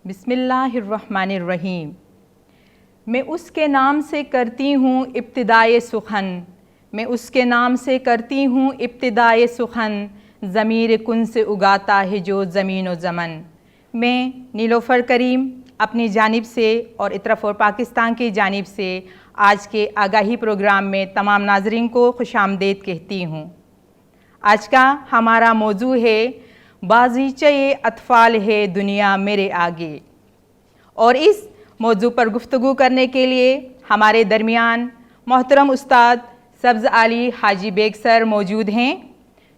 بسم اللہ الرحمن الرحیم۔ میں اس کے نام سے کرتی ہوں ابتدائے سخن، میں اس کے نام سے کرتی ہوں ابتدائے سخن، ضمیر کن سے اگاتا ہے جو زمین و زمن۔ میں نیلوفر کریم اپنی جانب سے اور اطراف اور پاکستان کی جانب سے آج کے آگاہی پروگرام میں تمام ناظرین کو خوش آمدید کہتی ہوں۔ آج کا ہمارا موضوع ہے بازیچہ اطفال ہے دنیا میرے آگے، اور اس موضوع پر گفتگو کرنے کے لیے ہمارے درمیان محترم استاد سبز علی حاجی بیگ سر موجود ہیں،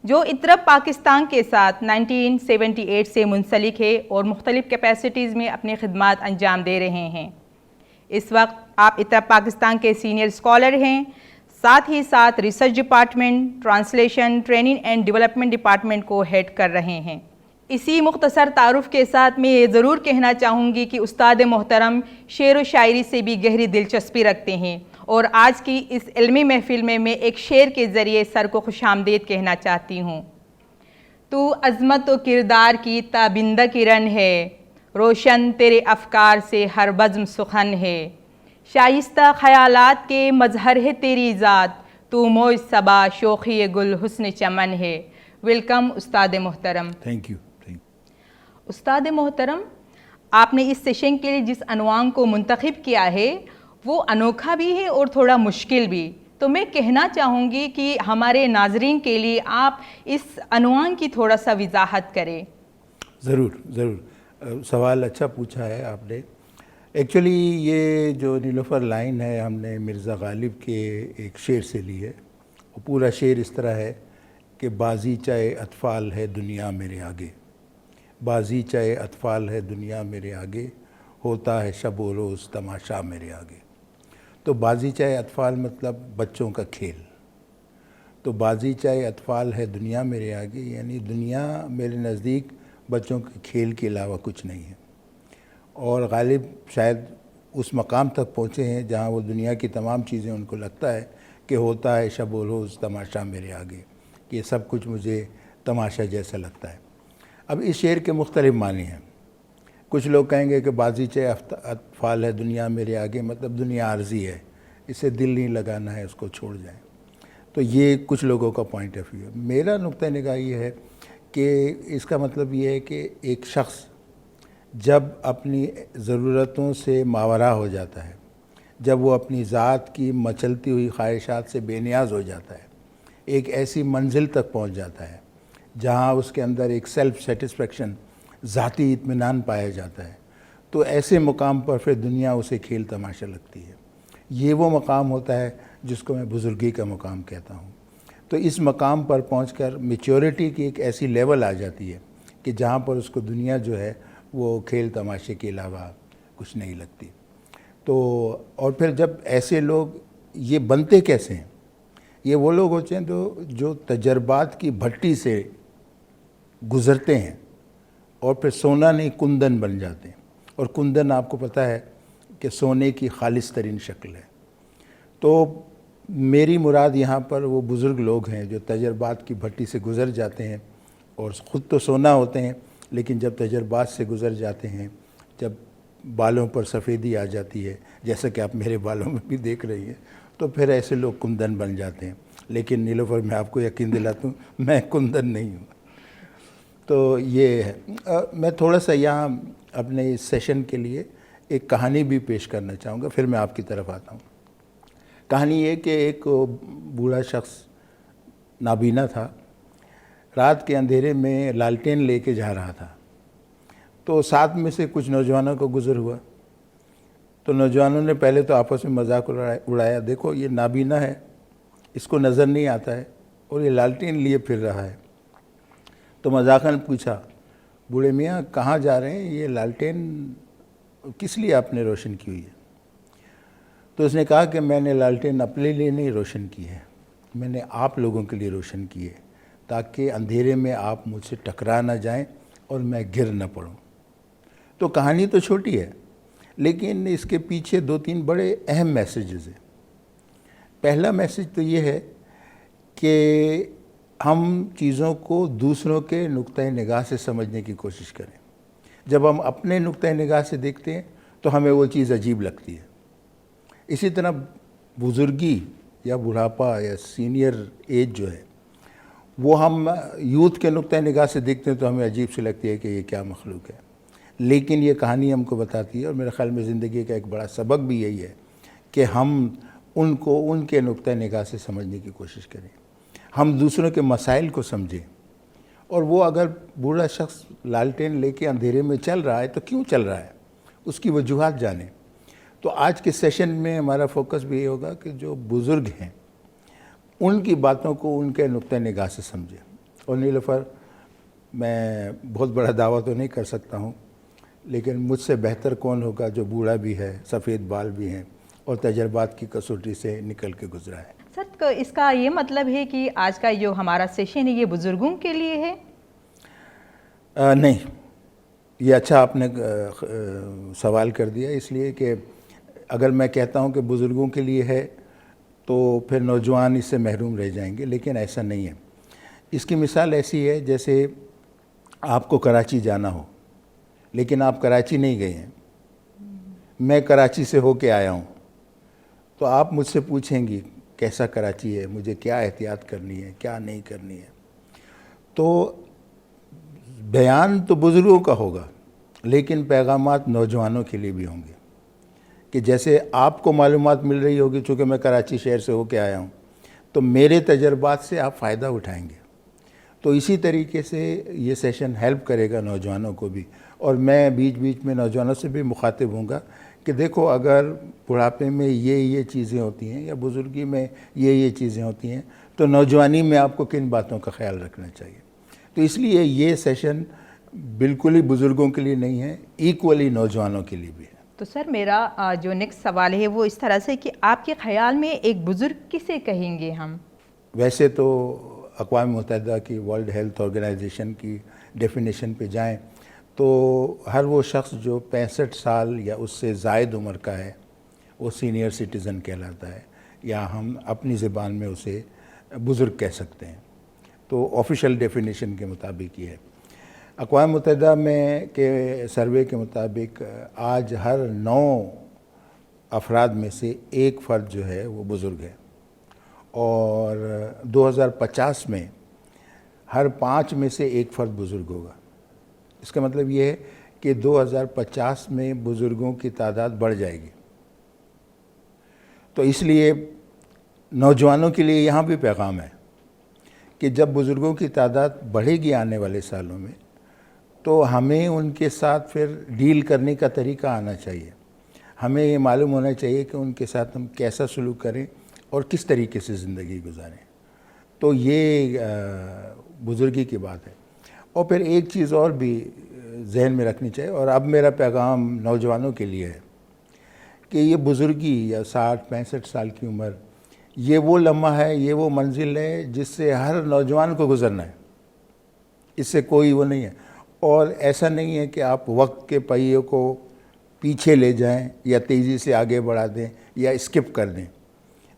جو اطراف پاکستان کے ساتھ 1978 سے منسلک ہے اور مختلف کیپیسٹیز میں اپنی خدمات انجام دے رہے ہیں۔ اس وقت آپ اطراف پاکستان کے سینئر اسکالر ہیں، ساتھ ہی ساتھ research department, translation, training and development department کو ہیڈ کر رہے ہیں۔ اسی مختصر تعارف کے ساتھ میں یہ ضرور کہنا چاہوں گی کہ استاد محترم شعر و شاعری سے بھی گہری دلچسپی رکھتے ہیں، اور آج کی اس علمی محفل میں ایک شعر کے ذریعے سر کو خوش آمدید کہنا چاہتی ہوں۔ تو عظمت و کردار کی تابندہ کرن ہے، روشن تیرے افکار سے ہر بزم سخن ہے، شائستہ خیالات کے مظہر ہے تیری ذات، تو موج صبا شوخی گل حسن چمن ہے۔ ویلکم استاد محترم۔ Thank you. استاد محترم، آپ نے اس سیشن کے لیے جس عنوان کو منتخب کیا ہے وہ انوکھا بھی ہے اور تھوڑا مشکل بھی، تو میں کہنا چاہوں گی کہ ہمارے ناظرین کے لیے آپ اس عنوان کی تھوڑا سا وضاحت کریں۔ ضرور سوال اچھا پوچھا ہے آپ نے۔ ایکچولی یہ جو نیلوفر لائن ہے ہم نے مرزا غالب کے ایک شعر سے لی ہے، اور پورا شعر اس طرح ہے کہ بازیچہ اطفال ہے دنیا میرے آگے، بازیچہ اطفال ہے دنیا میرے آگے، ہوتا ہے شب و روز تماشا میرے آگے۔ تو بازیچہ اطفال مطلب بچوں کا کھیل، تو بازیچہ اطفال ہے دنیا میرے آگے، یعنی دنیا میرے نزدیک بچوں کے کھیل کے علاوہ کچھ نہیں ہے۔ اور غالب شاید اس مقام تک پہنچے ہیں جہاں وہ دنیا کی تمام چیزیں ان کو لگتا ہے کہ ہوتا ہے شب و روز تماشا میرے آگے، کہ یہ سب کچھ مجھے تماشا جیسا لگتا ہے۔ اب اس شعر کے مختلف معنی ہیں۔ کچھ لوگ کہیں گے کہ بازیچہ اطفال ہے دنیا میرے آگے مطلب دنیا عارضی ہے، اسے دل نہیں لگانا ہے، اس کو چھوڑ جائیں۔ تو یہ کچھ لوگوں کا پوائنٹ آف ویو ہے۔ میرا نقطہ نگاہ یہ ہے کہ اس کا مطلب یہ ہے کہ ایک شخص جب اپنی ضرورتوں سے ماورا ہو جاتا ہے، جب وہ اپنی ذات کی مچلتی ہوئی خواہشات سے بے نیاز ہو جاتا ہے، ایک ایسی منزل تک پہنچ جاتا ہے جہاں اس کے اندر ایک سیلف سیٹسفیکشن، ذاتی اطمینان پایا جاتا ہے، تو ایسے مقام پر پھر دنیا اسے کھیل تماشا لگتی ہے۔ یہ وہ مقام ہوتا ہے جس کو میں بزرگی کا مقام کہتا ہوں۔ تو اس مقام پر پہنچ کر میچورٹی کی ایک ایسی لیول آ جاتی ہے کہ جہاں پر اس کو دنیا جو ہے وہ کھیل تماشے کے علاوہ کچھ نہیں لگتی۔ تو اور پھر جب ایسے لوگ یہ بنتے کیسے ہیں؟ یہ وہ لوگ ہوتے ہیں جو تجربات کی بھٹی سے گزرتے ہیں اور پھر سونا نہیں کندن بن جاتے ہیں، اور کندن آپ کو پتہ ہے کہ سونے کی خالص ترین شکل ہے۔ تو میری مراد یہاں پر وہ بزرگ لوگ ہیں جو تجربات کی بھٹی سے گزر جاتے ہیں، اور خود تو سونا ہوتے ہیں لیکن جب تجربات سے گزر جاتے ہیں، جب بالوں پر سفیدی آ جاتی ہے جیسا کہ آپ میرے بالوں میں بھی دیکھ رہی ہیں، تو پھر ایسے لوگ کندن بن جاتے ہیں۔ لیکن نیلوفر میں آپ کو یقین دلاتا ہوں میں کندن نہیں ہوں۔ تو یہ ہے۔ میں تھوڑا سا یہاں اپنے اس سیشن کے لیے ایک کہانی بھی پیش کرنا چاہوں گا، پھر میں آپ کی طرف آتا ہوں۔ کہانی یہ کہ ایک بوڑھا شخص نابینا تھا، رات کے اندھیرے میں لالٹین لے کے جا رہا تھا، تو ساتھ میں سے کچھ نوجوانوں کو گزر ہوا۔ تو نوجوانوں نے پہلے تو آپس میں مذاق اڑایا، دیکھو یہ نابینا ہے، اس کو نظر نہیں آتا ہے اور یہ لالٹین لیے پھر رہا ہے۔ تو مذاقاً پوچھا، بوڑھے میاں کہاں جا رہے ہیں، یہ لالٹین کس لیے آپ نے روشن کی ہوئی ہے؟ تو اس نے کہا کہ میں نے لالٹین اپنے لیے نہیں روشن کی ہے، میں نے آپ لوگوں کے لیے روشن کی ہے، تاکہ اندھیرے میں آپ مجھ سے ٹکرا نہ جائیں اور میں گر نہ پڑوں۔ تو کہانی تو چھوٹی ہے لیکن اس کے پیچھے دو تین بڑے اہم میسیجز ہیں۔ پہلا میسیج تو یہ ہے کہ ہم چیزوں کو دوسروں کے نقطۂ نگاہ سے سمجھنے کی کوشش کریں۔ جب ہم اپنے نقطۂ نگاہ سے دیکھتے ہیں تو ہمیں وہ چیز عجیب لگتی ہے. اسی طرح بزرگی یا بڑھاپا یا سینئر ایج جو ہے وہ ہم یوتھ کے نقطۂ نگاہ سے دیکھتے ہیں تو ہمیں عجیب سی لگتی ہے کہ یہ کیا مخلوق ہے. لیکن یہ کہانی ہم کو بتاتی ہے، اور میرے خیال میں زندگی کا ایک بڑا سبق بھی یہی ہے کہ ہم ان کو ان کے نقطۂ نگاہ سے سمجھنے کی کوشش کریں، ہم دوسروں کے مسائل کو سمجھیں. اور وہ اگر بوڑھا شخص لالٹین لے کے اندھیرے میں چل رہا ہے تو کیوں چل رہا ہے، اس کی وجوہات جانیں. تو آج کے سیشن میں ہمارا فوکس بھی یہ ہوگا کہ جو بزرگ ہیں ان کی باتوں کو ان کے نقطۂ نگاہ سے سمجھیں. اور نیلوفر، میں بہت بڑا دعویٰ تو نہیں کر سکتا ہوں، لیکن مجھ سے بہتر کون ہوگا جو بوڑھا بھی ہے، سفید بال بھی ہیں اور تجربات کی کسوٹی سے نکل کے گزرا ہے. سر، اس کا یہ مطلب ہے کہ آج کا جو ہمارا سیشن ہے یہ بزرگوں کے لیے ہے؟ نہیں، یہ اچھا آپ نے سوال کر دیا، اس لیے کہ اگر میں کہتا ہوں کہ بزرگوں کے لیے ہے تو پھر نوجوان اس سے محروم رہ جائیں گے، لیکن ایسا نہیں ہے. اس کی مثال ایسی ہے جیسے آپ کو کراچی جانا ہو لیکن آپ کراچی نہیں گئے ہیں، میں کراچی سے ہو کے آیا ہوں، تو آپ مجھ سے پوچھیں گی کیسا کراچی ہے، مجھے کیا احتیاط کرنی ہے، کیا نہیں کرنی ہے. تو بیان تو بزرگوں کا ہوگا لیکن پیغامات نوجوانوں کے لیے بھی ہوں گے، کہ جیسے آپ کو معلومات مل رہی ہوگی چونکہ میں کراچی شہر سے ہو کے آیا ہوں تو میرے تجربات سے آپ فائدہ اٹھائیں گے. تو اسی طریقے سے یہ سیشن ہیلپ کرے گا نوجوانوں کو بھی، اور میں بیچ بیچ میں نوجوانوں سے بھی مخاطب ہوں گا کہ دیکھو اگر بڑھاپے میں یہ چیزیں ہوتی ہیں یا بزرگی میں یہ چیزیں ہوتی ہیں تو نوجوانی میں آپ کو کن باتوں کا خیال رکھنا چاہیے. تو اس لیے یہ سیشن بالکل ہی بزرگوں کے لیے نہیں ہے، ایکولی نوجوانوں کے لیے بھی ہے. تو سر، میرا جو نیکسٹ سوال ہے وہ اس طرح سے کہ آپ کے خیال میں ایک بزرگ کسے کہیں گے ہم؟ ویسے تو اقوام متحدہ کی ورلڈ ہیلتھ آرگنائزیشن کی ڈیفینیشن پہ جائیں تو ہر وہ شخص جو 65 سال یا اس سے زائد عمر کا ہے وہ سینئر سٹیزن کہلاتا ہے، یا ہم اپنی زبان میں اسے بزرگ کہہ سکتے ہیں. تو آفیشیل ڈیفینیشن کے مطابق یہ ہے. اقوام متحدہ میں کے سروے کے مطابق آج ہر 9 افراد میں سے ایک فرد جو ہے وہ بزرگ ہے، اور 2050 میں ہر 5 میں سے ایک فرد بزرگ ہوگا. اس کا مطلب یہ ہے کہ 2050 میں بزرگوں کی تعداد بڑھ جائے گی. تو اس لیے نوجوانوں کے لیے یہاں بھی پیغام ہے کہ جب بزرگوں کی تعداد بڑھے گی آنے والے سالوں میں تو ہمیں ان کے ساتھ پھر ڈیل کرنے کا طریقہ آنا چاہیے. ہمیں یہ معلوم ہونا چاہیے کہ ان کے ساتھ ہم کیسا سلوک کریں اور کس طریقے سے زندگی گزاریں. تو یہ بزرگی کی بات ہے. اور پھر ایک چیز اور بھی ذہن میں رکھنی چاہیے، اور اب میرا پیغام نوجوانوں کے لیے ہے کہ یہ بزرگی یا 60-65 سال کی عمر یہ وہ لمحہ ہے، یہ وہ منزل ہے جس سے ہر نوجوان کو گزرنا ہے، اس سے کوئی وہ نہیں ہے. اور ایسا نہیں ہے کہ آپ وقت کے پہیے کو پیچھے لے جائیں یا تیزی سے آگے بڑھا دیں یا اسکپ کر دیں.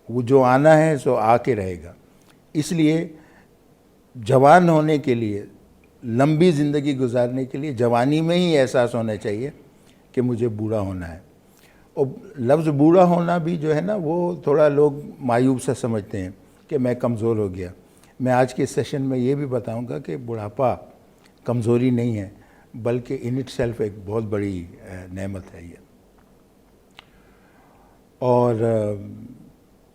وہ جو آنا ہے سو آ کے رہے گا. اس لیے جوان ہونے کے لیے، لمبی زندگی گزارنے کے لیے جوانی میں ہی احساس ہونا چاہیے کہ مجھے بوڑھا ہونا ہے. اور لفظ بوڑھا ہونا بھی جو ہے نا وہ تھوڑا لوگ معیوب سا سمجھتے ہیں کہ میں کمزور ہو گیا. میں آج کے سیشن میں یہ بھی بتاؤں گا کہ بڑھاپا کمزوری نہیں ہے بلکہ ان اٹ سیلف ایک بہت بڑی نعمت ہے یہ. اور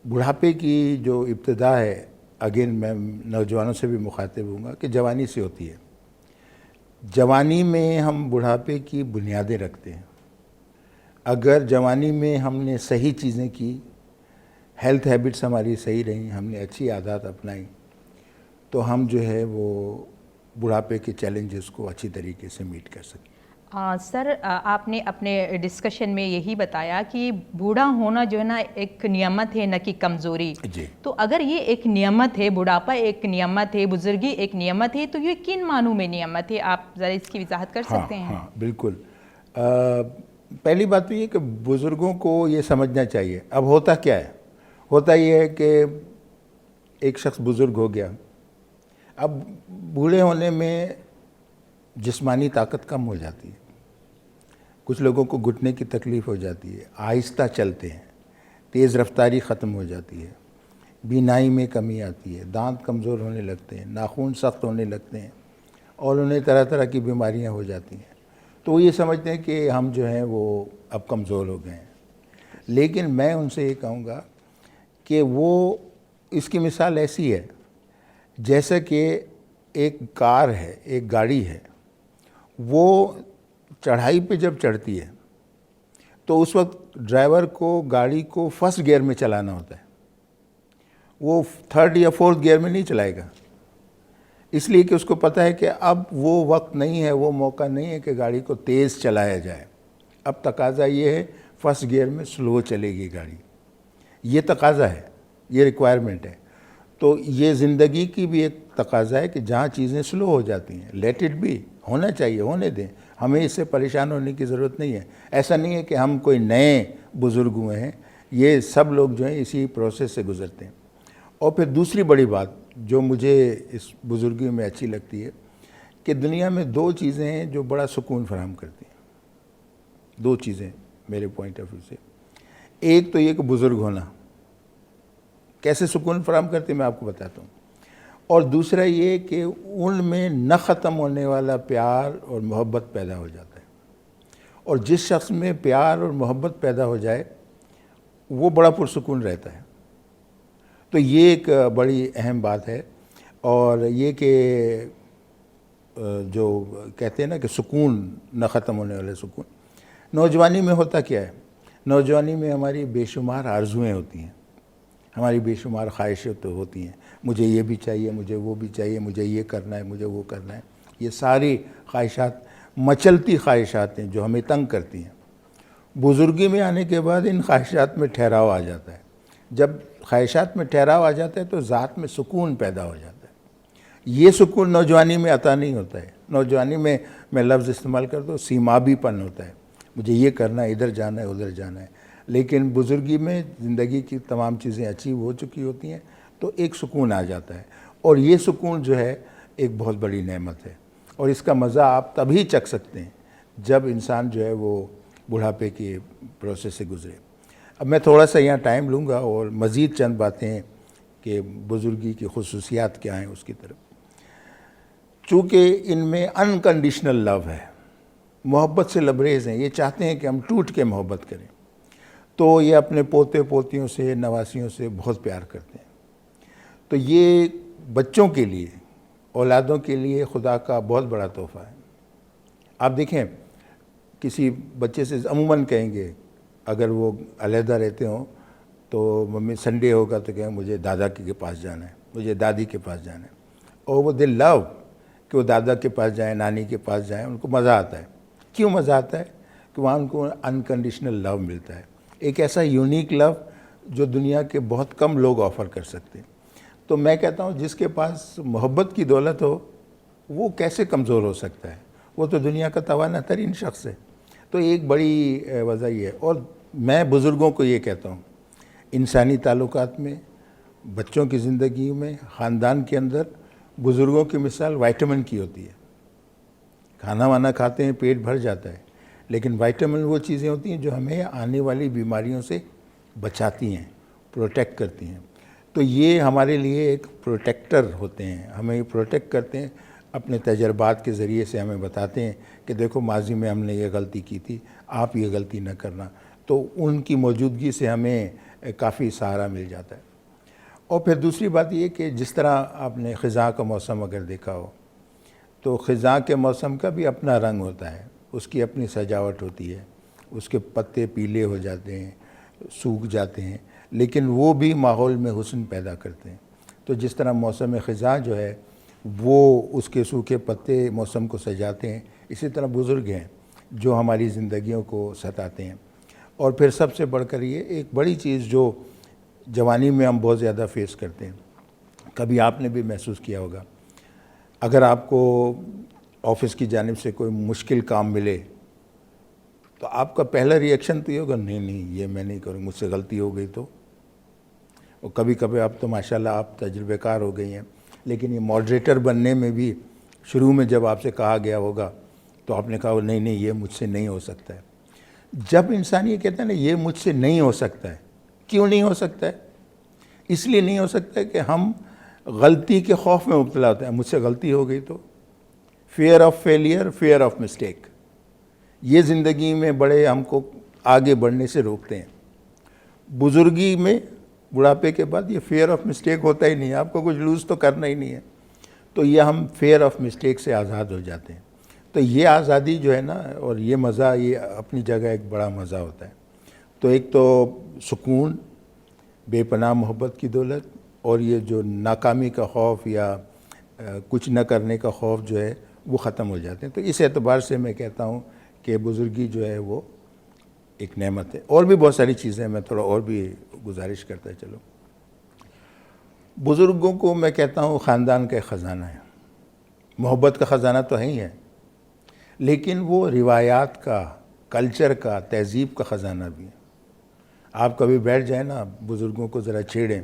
بڑھاپے کی جو ابتدا ہے، اگین میں نوجوانوں سے بھی مخاطب ہوں گا کہ جوانی سے ہوتی ہے. جوانی میں ہم بڑھاپے کی بنیادیں رکھتے ہیں. اگر جوانی میں ہم نے صحیح چیزیں کی، ہیلتھ ہیبٹس ہماری صحیح رہیں، ہم نے اچھی عادات اپنائیں، تو ہم جو ہے وہ بڑھاپے کے چیلنجز کو اچھی طریقے سے میٹ کر سکیں. سر، آپ نے اپنے ڈسکشن میں یہی بتایا کہ بوڑھا ہونا جو ہے نا ایک نعمت ہے، نہ کہ کمزوری. جی. تو اگر یہ ایک نعمت ہے، بڑھاپا ایک نعمت ہے، بزرگی ایک نعمت ہے، تو یہ کن معنوں میں نعمت ہے؟ آپ ذرا اس کی وضاحت کر سکتے ہیں؟ ہاں بالکل. پہلی بات تو یہ کہ بزرگوں کو یہ سمجھنا چاہیے. اب ہوتا کیا ہے؟ ہوتا یہ ہے کہ ایک شخص بزرگ ہو گیا، اب بوڑھے ہونے میں جسمانی طاقت کم ہو جاتی ہے. کچھ لوگوں کو گھٹنے کی تکلیف ہو جاتی ہے، آہستہ چلتے ہیں، تیز رفتاری ختم ہو جاتی ہے، بینائی میں کمی آتی ہے، دانت کمزور ہونے لگتے ہیں، ناخن سخت ہونے لگتے ہیں اور انہیں طرح طرح کی بیماریاں ہو جاتی ہیں۔ تو وہ یہ سمجھتے ہیں کہ ہم جو ہیں وہ اب کمزور ہو گئے ہیں۔ لیکن میں ان سے یہ کہوں گا کہ وہ اس کی مثال ایسی ہے جیسا کہ ایک کار ہے، ایک گاڑی ہے، وہ چڑھائی پہ جب چڑھتی ہے تو اس وقت ڈرائیور کو گاڑی کو فرسٹ گیئر میں چلانا ہوتا ہے، وہ تھرڈ یا فورتھ گیئر میں نہیں چلائے گا، اس لیے کہ اس کو پتہ ہے کہ اب وہ وقت نہیں ہے، وہ موقع نہیں ہے کہ گاڑی کو تیز چلایا جائے، اب تقاضا یہ ہے فرسٹ گیئر میں سلو چلے گی گاڑی، یہ تقاضا ہے، یہ ریکوائرمنٹ ہے۔ تو یہ زندگی کی بھی ایک تقاضا ہے کہ جہاں چیزیں سلو ہو جاتی ہیں، لیٹ اٹ بی، ہونا چاہیے، ہونے دیں، ہمیں اس سے پریشان ہونے کی ضرورت نہیں ہے۔ ایسا نہیں ہے کہ ہم کوئی نئے بزرگ ہوئے ہیں، یہ سب لوگ جو ہیں اسی پروسیس سے گزرتے ہیں۔ اور پھر دوسری بڑی بات جو مجھے اس بزرگی میں اچھی لگتی ہے کہ دنیا میں دو چیزیں ہیں جو بڑا سکون فراہم کرتی ہیں، دو چیزیں میرے پوائنٹ آف ویو سے۔ ایک تو یہ کہ بزرگ ہونا کیسے سکون فراہم کرتے میں آپ کو بتاتا ہوں، اور دوسرا یہ کہ ان میں نہ ختم ہونے والا پیار اور محبت پیدا ہو جاتا ہے، اور جس شخص میں پیار اور محبت پیدا ہو جائے وہ بڑا پرسکون رہتا ہے۔ تو یہ ایک بڑی اہم بات ہے، اور یہ کہ جو کہتے ہیں نا کہ سکون نہ ختم ہونے والا سکون، نوجوانی میں ہوتا کیا ہے؟ نوجوانی میں ہماری بے شمار آرزوئیں ہوتی ہیں، ہماری بے شمار خواہشیں تو ہوتی ہیں، مجھے یہ بھی چاہیے، مجھے وہ بھی چاہیے، مجھے یہ کرنا ہے، مجھے وہ کرنا ہے۔ یہ ساری خواہشات مچلتی خواہشات ہیں جو ہمیں تنگ کرتی ہیں۔ بزرگی میں آنے کے بعد ان خواہشات میں ٹھہراؤ آ جاتا ہے۔ جب خواہشات میں ٹھہراؤ آ جاتا ہے تو ذات میں سکون پیدا ہو جاتا ہے۔ یہ سکون نوجوانی میں عطا نہیں ہوتا ہے۔ نوجوانی میں لفظ استعمال کر دو، سیمابی پن ہوتا ہے، مجھے یہ کرنا ہے، ادھر جانا ہے، ادھر جانا ہے۔ لیکن بزرگی میں زندگی کی تمام چیزیں اچیو ہو چکی ہوتی ہیں تو ایک سکون آ جاتا ہے، اور یہ سکون جو ہے ایک بہت بڑی نعمت ہے، اور اس کا مزہ آپ تبھی چکھ سکتے ہیں جب انسان جو ہے وہ بڑھاپے کے پروسیس سے گزرے۔ اب میں تھوڑا سا یہاں ٹائم لوں گا اور مزید چند باتیں کہ بزرگی کی خصوصیات کیا ہیں اس کی طرف۔ چونکہ ان میں انکنڈیشنل لو ہے، محبت سے لبریز ہیں، یہ چاہتے ہیں کہ ہم ٹوٹ کے محبت کریں، تو یہ اپنے پوتے پوتیوں سے، نواسیوں سے بہت پیار کرتے ہیں۔ تو یہ بچوں کے لیے، اولادوں کے لیے خدا کا بہت بڑا تحفہ ہے۔ آپ دیکھیں کسی بچے سے عموماً کہیں گے اگر وہ علیحدہ رہتے ہوں تو ممی سنڈے ہوگا تو کہیں مجھے دادا کے پاس جانا ہے، مجھے دادی کے پاس جانا ہے، اور وہ دے لو کہ وہ دادا کے پاس جائیں، نانی کے پاس جائیں، ان کو مزہ آتا ہے۔ کیوں مزہ آتا ہے؟ کہ وہاں ان کو انکنڈیشنل لو ملتا ہے، ایک ایسا یونیک لو جو دنیا کے بہت کم لوگ آفر کر سکتے ہیں۔ تو میں کہتا ہوں جس کے پاس محبت کی دولت ہو وہ کیسے کمزور ہو سکتا ہے؟ وہ تو دنیا کا توانا ترین شخص ہے۔ تو ایک بڑی وجہ یہ ہے، اور میں بزرگوں کو یہ کہتا ہوں انسانی تعلقات میں، بچوں کی زندگی میں، خاندان کے اندر بزرگوں کی مثال وائٹامن کی ہوتی ہے۔ کھانا وانا کھاتے ہیں، پیٹ بھر جاتا ہے، لیکن وائٹامن وہ چیزیں ہوتی ہیں جو ہمیں آنے والی بیماریوں سے بچاتی ہیں، پروٹیکٹ کرتی ہیں۔ تو یہ ہمارے لیے ایک پروٹیکٹر ہوتے ہیں، ہمیں پروٹیکٹ کرتے ہیں، اپنے تجربات کے ذریعے سے ہمیں بتاتے ہیں کہ دیکھو ماضی میں ہم نے یہ غلطی کی تھی، آپ یہ غلطی نہ کرنا۔ تو ان کی موجودگی سے ہمیں کافی سہارا مل جاتا ہے۔ اور پھر دوسری بات یہ کہ جس طرح آپ نے خزاں کا موسم اگر دیکھا ہو تو خزاں کے موسم کا بھی اپنا رنگ ہوتا ہے، اس کی اپنی سجاوٹ ہوتی ہے، اس کے پتے پیلے ہو جاتے ہیں، سوکھ جاتے ہیں، لیکن وہ بھی ماحول میں حسن پیدا کرتے ہیں۔ تو جس طرح موسم خزاں جو ہے وہ اس کے سوکھے پتے موسم کو سجاتے ہیں، اسی طرح بزرگ ہیں جو ہماری زندگیوں کو ستاتے ہیں۔ اور پھر سب سے بڑھ کر یہ ایک بڑی چیز جو جوانی میں ہم بہت زیادہ فیس کرتے ہیں، کبھی آپ نے بھی محسوس کیا ہوگا، اگر آپ کو آفس کی جانب سے کوئی مشکل کام ملے تو آپ کا پہلا ری ایکشن تو یہ ہوگا نہیں یہ میں نہیں کروں، مجھ سے غلطی ہو گئی تو۔ اور کبھی کبھی آپ تو ماشاءاللہ آپ تجربے کار ہو گئی ہیں، لیکن یہ ماڈریٹر بننے میں بھی شروع میں جب آپ سے کہا گیا ہوگا تو آپ نے کہا نہیں یہ مجھ سے نہیں ہو سکتا ہے۔ جب انسان یہ کہتا ہے نا یہ مجھ سے نہیں ہو سکتا ہے، کیوں نہیں ہو سکتا ہے؟ اس لیے نہیں ہو سکتا ہے کہ ہم غلطی کے خوف میں مبتلا ہوتے ہیں. مجھ سے غلطی ہو گئی تو fear of failure, fear of mistake, یہ زندگی میں بڑے ہم کو آگے بڑھنے سے روکتے ہیں. بزرگی میں بڑھاپے کے بعد یہ فیئر آف مسٹیک ہوتا ہی نہیں ہے، آپ کو کچھ لوز تو کرنا ہی نہیں ہے، تو یہ ہم فیئر آف مسٹیک سے آزاد ہو جاتے ہیں. تو یہ آزادی جو ہے نا اور یہ مزہ، یہ اپنی جگہ ایک بڑا مزہ ہوتا ہے. تو ایک تو سکون، بے پناہ محبت کی دولت، اور یہ جو ناکامی کا خوف یا کچھ نہ کرنے کا خوف جو ہے وہ ختم ہو جاتے ہیں. تو اس اعتبار سے میں کہتا ہوں کہ بزرگی جو ہے وہ ایک نعمت ہے. اور بھی بہت ساری چیزیں میں تھوڑا اور بھی گزارش کرتا چلو. بزرگوں کو میں کہتا ہوں خاندان کا ایک خزانہ ہے. محبت کا خزانہ تو ہے ہی ہے، لیکن وہ روایات کا، کلچر کا، تہذیب کا خزانہ بھی ہے. آپ کبھی بیٹھ جائیں نا، بزرگوں کو ذرا چھیڑیں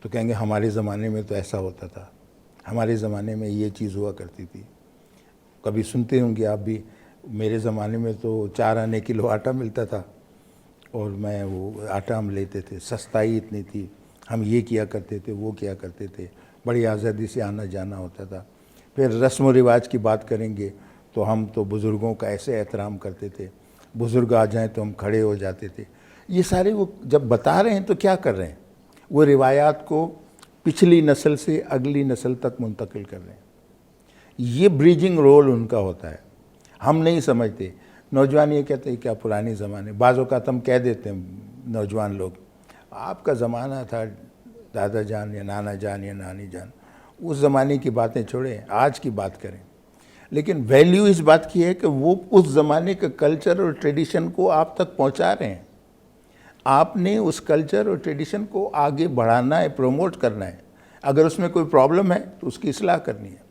تو کہیں گے ہمارے زمانے میں تو ایسا ہوتا تھا، ہمارے زمانے میں یہ چیز ہوا کرتی تھی. کبھی سنتے ہوں گے آپ بھی، میرے زمانے میں تو 4 آنے کلو آٹا ملتا تھا اور میں وہ آٹا ہم لیتے تھے، سستائی اتنی تھی، ہم یہ کیا کرتے تھے، وہ کیا کرتے تھے، بڑی آزادی سے آنا جانا ہوتا تھا. پھر رسم و رواج کی بات کریں گے تو ہم تو بزرگوں کا ایسے احترام کرتے تھے، بزرگ آ جائیں تو ہم کھڑے ہو جاتے تھے. یہ سارے وہ جب بتا رہے ہیں تو کیا کر رہے ہیں؟ وہ روایات کو پچھلی نسل سے اگلی نسل تک منتقل کر رہے ہیں. یہ بریجنگ رول ان کا ہوتا ہے. ہم نہیں سمجھتے. نوجوان یہ کہتے ہیں کیا پرانے زمانے، بعض اوقات ہم کہہ دیتے ہیں نوجوان لوگ، آپ کا زمانہ تھا دادا جان یا نانا جان یا نانی جان، اس زمانے کی باتیں چھوڑیں، آج کی بات کریں. لیکن ویلیو اس بات کی ہے کہ وہ اس زمانے کا کلچر اور ٹریڈیشن کو آپ تک پہنچا رہے ہیں. آپ نے اس کلچر اور ٹریڈیشن کو آگے بڑھانا ہے، پروموٹ کرنا ہے. اگر اس میں کوئی پرابلم ہے تو اس کی اصلاح کرنی ہے.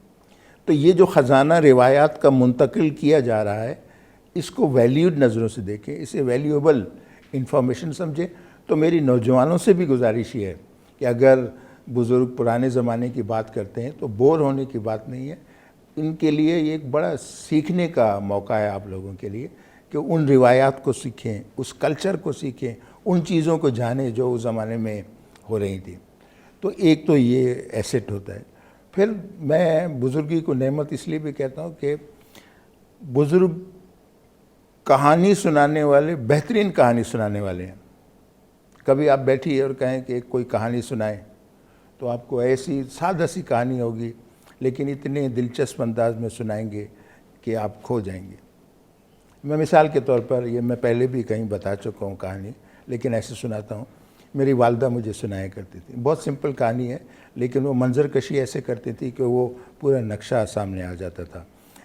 تو یہ جو خزانہ روایات کا منتقل کیا جا رہا ہے، اس کو ویلیوڈ نظروں سے دیکھیں، اسے ویلیوبل انفارمیشن سمجھیں. تو میری نوجوانوں سے بھی گزارش یہ ہے کہ اگر بزرگ پرانے زمانے کی بات کرتے ہیں تو بور ہونے کی بات نہیں ہے. ان کے لیے یہ ایک بڑا سیکھنے کا موقع ہے آپ لوگوں کے لیے کہ ان روایات کو سیکھیں، اس کلچر کو سیکھیں، ان چیزوں کو جانیں جو اس زمانے میں ہو رہی تھیں. تو ایک تو یہ ایسٹ ہوتا ہے. پھر میں بزرگی کو نعمت اس لیے بھی کہتا ہوں کہ بزرگ کہانی سنانے والے، بہترین کہانی سنانے والے ہیں. کبھی آپ بیٹھیے اور کہیں کہ کوئی کہانی سنائیں تو آپ کو ایسی سادہ سی کہانی ہوگی لیکن اتنے دلچسپ انداز میں سنائیں گے کہ آپ کھو جائیں گے. میں مثال کے طور پر، یہ میں پہلے بھی کہیں بتا چکا ہوں کہانی، لیکن ایسے سناتا ہوں. میری والدہ مجھے سنایا کرتی تھی. بہت سمپل کہانی ہے لیکن وہ منظر کشی ایسے کرتی تھی کہ وہ پورا نقشہ سامنے آ جاتا تھا.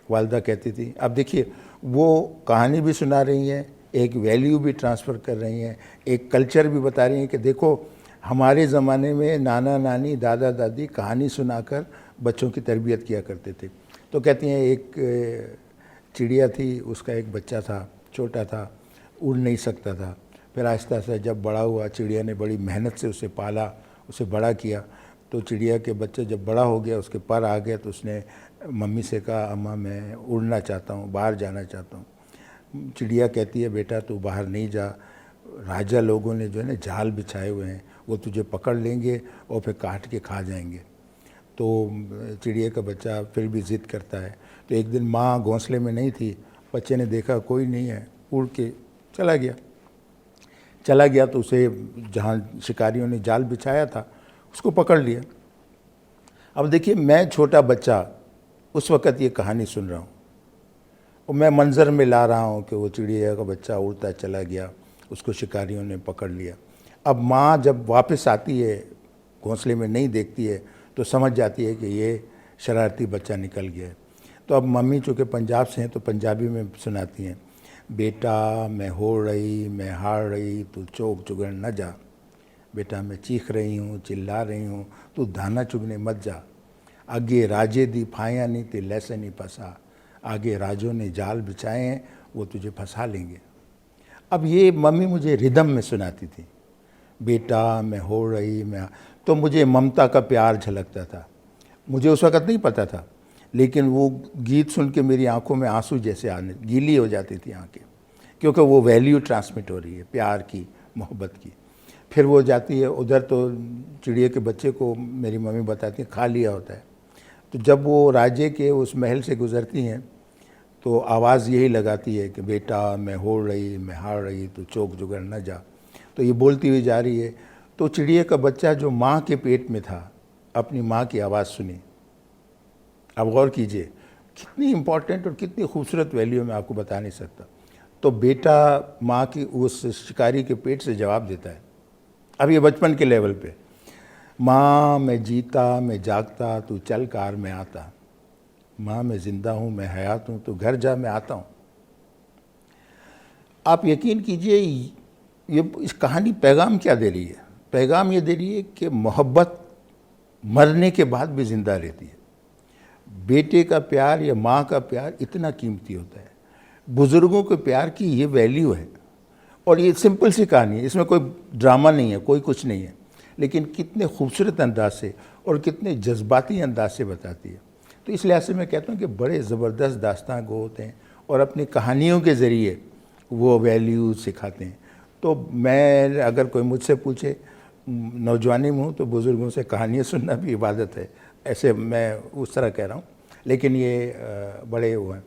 والدہ کہتی تھی، اب دیکھیے وہ کہانی بھی سنا رہی ہیں، ایک ویلیو بھی ٹرانسفر کر رہی ہیں، ایک کلچر بھی بتا رہی ہیں کہ دیکھو ہمارے زمانے میں نانا نانی، دادا دادی کہانی سنا کر بچوں کی تربیت کیا کرتے تھے. تو کہتی ہیں ایک چڑیا تھی، اس کا ایک بچہ تھا، چھوٹا تھا، اڑ نہیں سکتا تھا. پھر آہستہ آہستہ جب بڑا ہوا، چڑیا نے بڑی محنت سے اسے پالا، اسے بڑا کیا. تو چڑیا کے بچہ جب بڑا ہو گیا، اس کے پر آ گیا، تو اس نے ممی سے کہا اماں میں اڑنا چاہتا ہوں، باہر جانا چاہتا ہوں. چڑیا کہتی ہے بیٹا تو باہر نہیں جا، راجہ لوگوں نے جو ہے نا جال بچھائے ہوئے ہیں، وہ تجھے پکڑ لیں گے اور پھر کاٹ کے کھا جائیں گے. تو چڑیا کا بچہ پھر بھی ضد کرتا ہے. تو ایک دن ماں گھونسلے میں نہیں تھی، بچے نے دیکھا کوئی نہیں ہے، اڑ کے چلا گیا تو اسے جہاں شکاریوں نے جال بچھایا تھا اس کو پکڑ لیا. اب دیکھیے میں چھوٹا بچہ اس وقت یہ کہانی سن رہا ہوں اور میں منظر میں لا رہا ہوں کہ وہ چڑیا کا بچہ اڑتا چلا گیا، اس کو شکاریوں نے پکڑ لیا. اب ماں جب واپس آتی ہے، گھونسلے میں نہیں دیکھتی ہے تو سمجھ جاتی ہے کہ یہ شرارتی بچہ نکل گیا ہے. تو اب ممی چونکہ پنجاب سے ہیں تو پنجابی میں سناتی ہیں، بیٹا میں ہو رہی میں ہار رہی تو چوک چگڑ نہ جا، بیٹا میں چیخ رہی ہوں چلا رہی ہوں تو دھانا چگنے مت جا، آگے راجے دی پھایاں نہیں تے لیسے نہیں پھنسا، آگے راجوں نے جال بچھائے ہیں وہ تجھے پھنسا لیں گے. اب یہ ممی مجھے ردم میں سناتی تھی، بیٹا میں ہو رہی میں، تو مجھے ممتا کا پیار جھلکتا تھا. مجھے اس وقت نہیں پتہ تھا لیکن وہ گیت سن کے میری آنکھوں میں آنسو جیسے آنے، گیلی ہو جاتی تھی آنکھیں کیونکہ وہ ویلیو ٹرانسمٹ ہو رہی ہے پیار کی، محبت کی۔ پھر وہ جاتی ہے ادھر، تو چڑیا کے بچے کو میری ممی بتاتی ہیں کھا لیا ہوتا ہے، تو جب وہ راجے کے اس محل سے گزرتی ہیں تو آواز یہی لگاتی ہے کہ بیٹا میں ہو رہی میں ہار رہی تو چوک جگر نہ جا، تو یہ بولتی ہوئی جا رہی ہے۔ تو چڑیا کا بچہ جو ماں کے پیٹ میں تھا اپنی ماں کی آواز سنی۔ اب غور کیجئے کتنی امپورٹنٹ اور کتنی خوبصورت ویلیو میں آپ کو بتا نہیں سکتا۔ تو بیٹا ماں کی اس شکاری کے پیٹ سے جواب دیتا ہے، اب یہ بچپن کے لیول پہ، ماں میں جیتا میں جاگتا تو چل کار میں آتا، ماں میں زندہ ہوں میں حیات ہوں تو گھر جا میں آتا ہوں۔ آپ یقین کیجئے یہ اس کہانی پیغام کیا دے رہی ہے؟ پیغام یہ دے رہی ہے کہ محبت مرنے کے بعد بھی زندہ رہتی ہے۔ بیٹے کا پیار یا ماں کا پیار اتنا قیمتی ہوتا ہے، بزرگوں کے پیار کی یہ ویلیو ہے۔ اور یہ سمپل سی کہانی ہے، اس میں کوئی ڈرامہ نہیں ہے، کوئی کچھ نہیں ہے، لیکن کتنے خوبصورت انداز سے اور کتنے جذباتی انداز سے بتاتی ہے۔ تو اس لحاظ سے میں کہتا ہوں کہ بڑے زبردست داستان گو ہوتے ہیں اور اپنی کہانیوں کے ذریعے وہ ویلیو سکھاتے ہیں۔ تو میں اگر کوئی مجھ سے پوچھے، نوجوانی میں ہوں تو بزرگوں سے کہانیاں سننا بھی عبادت ہے، ایسے میں اس طرح کہہ رہا ہوں، لیکن یہ بڑے وہ ہیں۔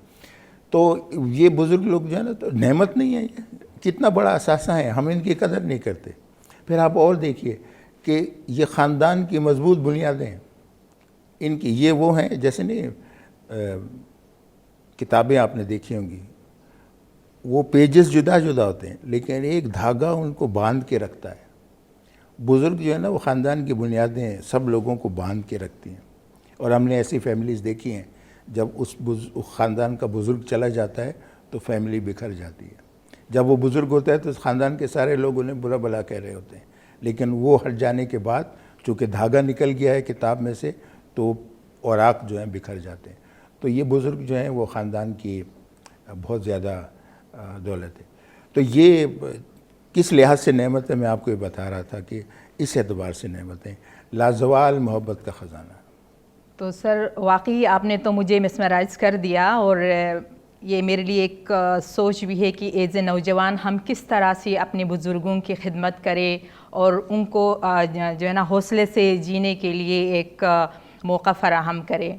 تو یہ بزرگ لوگ جو ہے نا، تو نعمت نہیں ہے، یہ کتنا بڑا اثاثہ ہے، ہم ان کی قدر نہیں کرتے۔ پھر آپ اور دیکھیے کہ یہ خاندان کی مضبوط بنیادیں ہیں ان کی، یہ وہ ہیں جیسے نہیں کتابیں آپ نے دیکھی ہوں گی، وہ پیجز جدا جدا ہوتے ہیں لیکن ایک دھاگا ان کو باندھ کے رکھتا ہے۔ بزرگ جو ہے نا وہ خاندان کی بنیادیں سب لوگوں کو باندھ کے رکھتی ہیں، اور ہم نے ایسی فیملیز دیکھی ہیں جب اس خاندان کا بزرگ چلا جاتا ہے تو فیملی بکھر جاتی ہے۔ جب وہ بزرگ ہوتا ہے تو اس خاندان کے سارے لوگ انہیں برا بھلا کہہ رہے ہوتے ہیں، لیکن وہ ہٹ جانے کے بعد چونکہ دھاگا نکل گیا ہے کتاب میں سے تو اوراق جو ہیں بکھر جاتے ہیں۔ تو یہ بزرگ جو ہیں وہ خاندان کی بہت زیادہ دولت ہے۔ تو یہ کس لحاظ سے نعمت ہے میں آپ کو یہ بتا رہا تھا کہ اس اعتبار سے نعمت ہے، لازوال محبت کا خزانہ۔ تو سر واقعی آپ نے تو مجھے مسمرائز کر دیا، اور یہ میرے لیے ایک سوچ بھی ہے کہ ایز اے نوجوان ہم کس طرح سے اپنے بزرگوں کی خدمت کریں اور ان کو جو ہے نا حوصلے سے جینے کے لیے ایک موقع فراہم کریں۔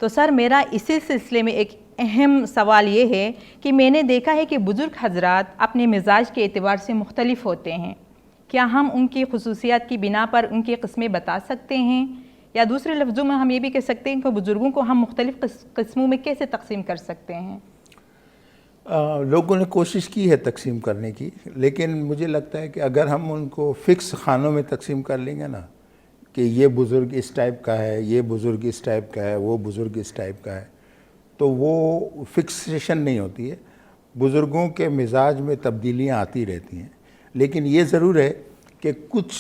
تو سر میرا اسی سلسلے میں ایک اہم سوال یہ ہے کہ میں نے دیکھا ہے کہ بزرگ حضرات اپنے مزاج کے اعتبار سے مختلف ہوتے ہیں، کیا ہم ان کی خصوصیات کی بنا پر ان کی قسمیں بتا سکتے ہیں، یا دوسرے لفظوں میں ہم یہ بھی کہہ سکتے ہیں کہ بزرگوں کو ہم مختلف قسموں میں کیسے تقسیم کر سکتے ہیں؟ لوگوں نے کوشش کی ہے تقسیم کرنے کی، لیکن مجھے لگتا ہے کہ اگر ہم ان کو فکس خانوں میں تقسیم کر لیں گے نا کہ یہ بزرگ اس ٹائپ کا ہے، یہ بزرگ اس ٹائپ کا ہے، وہ بزرگ اس ٹائپ کا ہے، تو وہ فکسیشن نہیں ہوتی ہے۔ بزرگوں کے مزاج میں تبدیلیاں آتی رہتی ہیں، لیکن یہ ضرور ہے کہ کچھ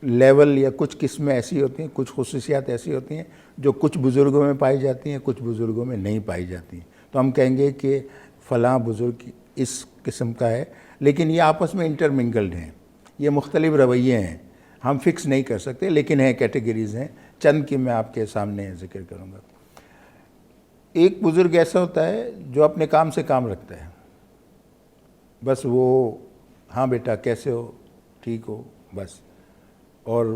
لیول یا کچھ قسمیں ایسی ہوتی ہیں، کچھ خصوصیات ایسی ہوتی ہیں جو کچھ بزرگوں میں پائی جاتی ہیں، کچھ بزرگوں میں نہیں پائی جاتی ہیں۔ تو ہم کہیں گے کہ فلاں بزرگ اس قسم کا ہے، لیکن یہ آپس میں انٹرمنگلڈ ہیں، یہ مختلف رویے ہیں، ہم فکس نہیں کر سکتے، لیکن ہیں کیٹیگریز ہیں، چند کی میں آپ کے سامنے ذکر کروں گا۔ ایک بزرگ ایسا ہوتا ہے جو اپنے کام سے کام رکھتا ہے، بس وہ ہاں بیٹا کیسے ہو، ٹھیک ہو، بس، اور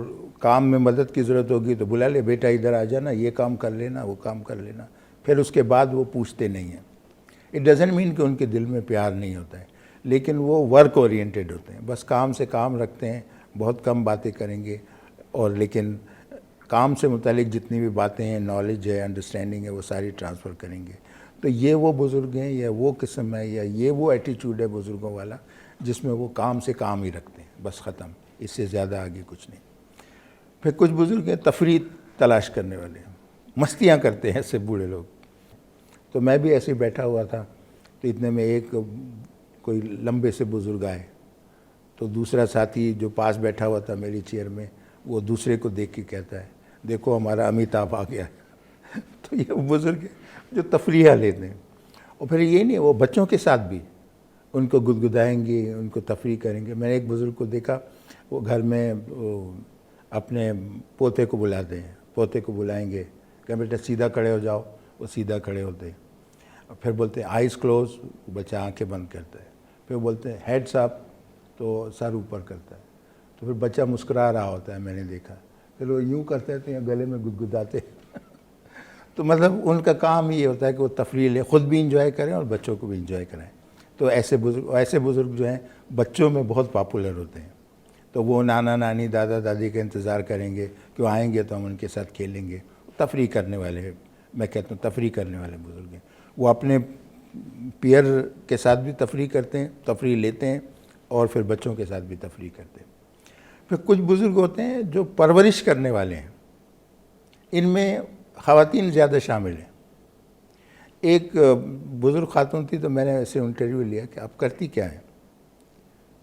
کام میں مدد کی ضرورت ہوگی تو بلا لے، بیٹا ادھر آ جانا، یہ کام کر لینا، وہ کام کر لینا، پھر اس کے بعد وہ پوچھتے نہیں ہیں۔ اٹ ڈزنٹ مین کہ ان کے دل میں پیار نہیں ہوتا ہے، لیکن وہ ورک اورینٹیڈ ہوتے ہیں، بس کام سے کام رکھتے ہیں، بہت کم باتیں کریں گے، اور لیکن کام سے متعلق جتنی بھی باتیں ہیں، نالج ہے، انڈرسٹینڈنگ ہے، وہ ساری ٹرانسفر کریں گے۔ تو یہ وہ بزرگ ہیں یا وہ قسم ہے یا یہ وہ ایٹیچیوڈ ہے بزرگوں والا جس میں وہ کام سے کام ہی رکھتے ہیں، بس ختم، اس سے زیادہ آگے کچھ نہیں۔ پھر کچھ بزرگ ہیں تفریح تلاش کرنے والے ہیں، مستیاں کرتے ہیں ایسے بوڑھے لوگ۔ تو میں بھی ایسے ہی بیٹھا ہوا تھا تو اتنے میں ایک کوئی لمبے سے بزرگ آئے، تو دوسرا ساتھی جو پاس بیٹھا ہوا تھا میری چیئر میں، وہ دوسرے کو دیکھ کے کہتا ہے دیکھو ہمارا امیتابھ آ گیا ہے۔ تو یہ بزرگ ہے جو تفریح لیتے ہیں، اور پھر یہ نہیں، وہ بچوں کے ساتھ بھی ان کو گدگدائیں گے، ان کو تفریح کریں گے۔ میں نے ایک بزرگ کو دیکھا، وہ گھر میں اپنے پوتے کو بلاتے ہیں، پوتے کو بلائیں گے کہ بیٹا سیدھا کھڑے ہو جاؤ، وہ سیدھا کھڑے ہوتے ہیں، اور پھر بولتے ہیں آئیز کلوز، بچہ آنکھیں بند کرتا ہے، پھر بولتے ہیں ہیڈ صاحب، تو سر اوپر کرتا ہے، تو پھر بچہ مسکرا رہا ہوتا ہے، میں نے دیکھا، پھر وہ یوں کرتے ہیں تو یا گلے میں گدگداتے تو مطلب ان کا کام یہ ہوتا ہے کہ وہ تفریح لے، خود بھی انجوائے کریں اور بچوں کو بھی انجوائے کرائیں. تو ایسے بزرگ جو ہیں بچوں میں بہت پاپولر ہوتے ہیں. تو وہ نانا نانی دادا دادی کا انتظار کریں گے کہ وہ آئیں گے تو ہم ان کے ساتھ کھیلیں گے. تفریح کرنے والے، میں کہتا ہوں تفریح کرنے والے بزرگ ہیں. وہ اپنے پیئر کے ساتھ بھی تفریح کرتے ہیں، تفریح لیتے ہیں، اور پھر بچوں کے ساتھ بھی تفریح کرتے ہیں. پھر کچھ بزرگ ہوتے ہیں جو پرورش کرنے والے ہیں. ان میں خواتین زیادہ شامل ہیں. ایک بزرگ خاتون تھی تو میں نے ایسے انٹرویو لیا کہ آپ کرتی کیا ہیں؟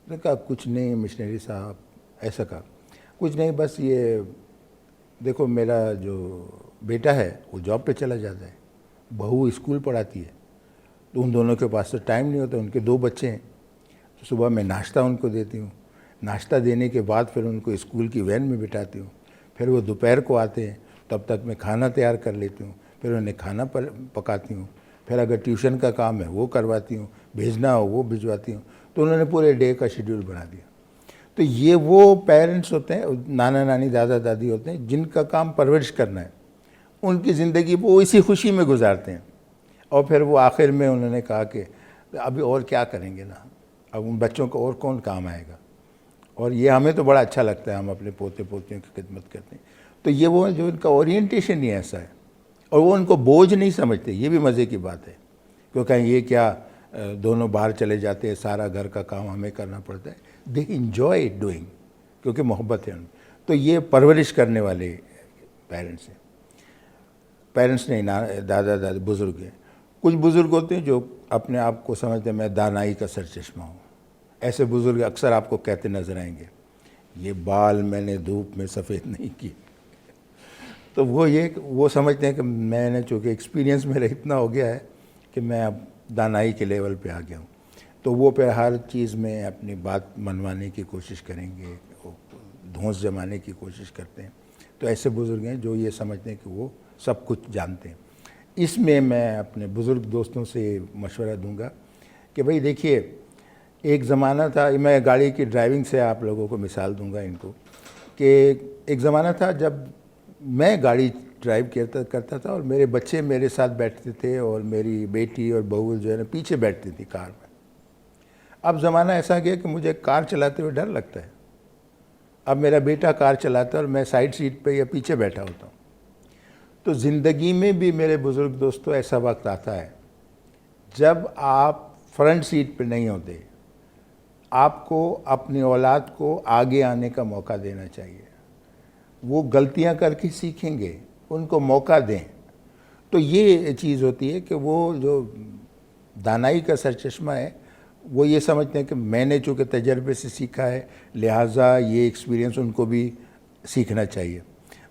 نے کہا کچھ نہیں مشنری صاحب. ایسا کہا کچھ نہیں، بس یہ دیکھو میرا جو بیٹا ہے وہ جاب پہ چلا جاتا ہے، بہو اسکول پڑھاتی ہے، تو ان دونوں کے پاس تو ٹائم نہیں ہوتا. ان کے 2 بچے ہیں، تو صبح میں ناشتہ ان کو دیتی ہوں، ناشتہ دینے کے بعد پھر ان کو اسکول کی وین میں بٹھاتی ہوں، پھر وہ دوپہر کو آتے ہیں، تب تک میں کھانا تیار کر لیتی ہوں، پھر انہیں کھانا پکاتی ہوں، پھر اگر ٹیوشن کا کام ہے وہ کرواتی ہوں، بھیجنا ہو وہ بھجواتی ہوں. تو انہوں نے پورے ڈے کا شیڈیول بنا دیا. تو یہ وہ پیرنٹس ہوتے ہیں، نانا نانی دادا دادی ہوتے ہیں جن کا کام پرورش کرنا ہے. ان کی زندگی وہ اسی خوشی میں گزارتے ہیں. اور پھر وہ آخر میں انہوں نے کہا کہ ابھی اور کیا کریں گے نا، اب ان بچوں کو اور کون کام آئے گا. اور یہ ہمیں تو بڑا اچھا لگتا ہے، ہم اپنے پوتے پوتیوں کی خدمت کرتے ہیں. تو یہ وہ جو ان کا اورینٹیشن ہی ایسا ہے، اور وہ ان کو بوجھ نہیں سمجھتے. یہ بھی مزے کی بات ہے، کیونکہ یہ کیا دونوں باہر چلے جاتے ہیں، سارا گھر کا کام ہمیں کرنا پڑتا ہے. دے انجوائے ڈوئنگ، کیونکہ محبت ہے ان میں. تو یہ پرورش کرنے والے پیرنٹس ہیں. پیرنٹس نہیں، دادا دادی بزرگ ہیں. کچھ بزرگ ہوتے ہیں جو اپنے آپ کو سمجھتے ہیں میں دانائی کا سرچشمہ ہوں. ایسے بزرگ اکثر آپ کو کہتے نظر آئیں گے یہ بال میں نے دھوپ میں سفید نہیں کی. تو وہ سمجھتے ہیں کہ میں نے چونکہ ایکسپیرینس میرا اتنا ہو گیا ہے کہ میں اب دانائی کے لیول پہ آ گیا ہوں. تو وہ پہ ہر چیز میں اپنی بات منوانے کی کوشش کریں گے، دھونس جمانے کی کوشش کرتے ہیں. تو ایسے بزرگ ہیں جو یہ سمجھتے ہیں کہ وہ سب کچھ جانتے ہیں. اس میں میں اپنے بزرگ دوستوں سے مشورہ دوں گا کہ بھئی دیکھیے، ایک زمانہ تھا، میں گاڑی کی ڈرائیونگ سے آپ لوگوں کو مثال دوں گا ان کو، کہ ایک زمانہ تھا جب میں گاڑی ڈرائیو کرتا تھا اور میرے بچے میرے ساتھ بیٹھتے تھے اور میری بیٹی اور بہو جو ہے نا پیچھے بیٹھتی تھی کار میں. اب زمانہ ایسا گیا کہ مجھے کار چلاتے ہوئے ڈر لگتا ہے. اب میرا بیٹا کار چلاتا ہے اور میں سائڈ سیٹ پہ یا پیچھے بیٹھا ہوتا ہوں. تو زندگی میں بھی میرے بزرگ دوستوں ایسا وقت آتا ہے جب آپ فرنٹ سیٹ پہ نہیں ہوتے. آپ کو اپنی اولاد کو آگے آنے کا موقع دینا چاہیے. وہ غلطیاں کر کے سیکھیں گے، ان کو موقع دیں. تو یہ چیز ہوتی ہے کہ وہ جو دانائی کا سرچشمہ ہے وہ یہ سمجھتے ہیں کہ میں نے چونکہ تجربے سے سیکھا ہے لہٰذا یہ ایکسپیرینس ان کو بھی سیکھنا چاہیے.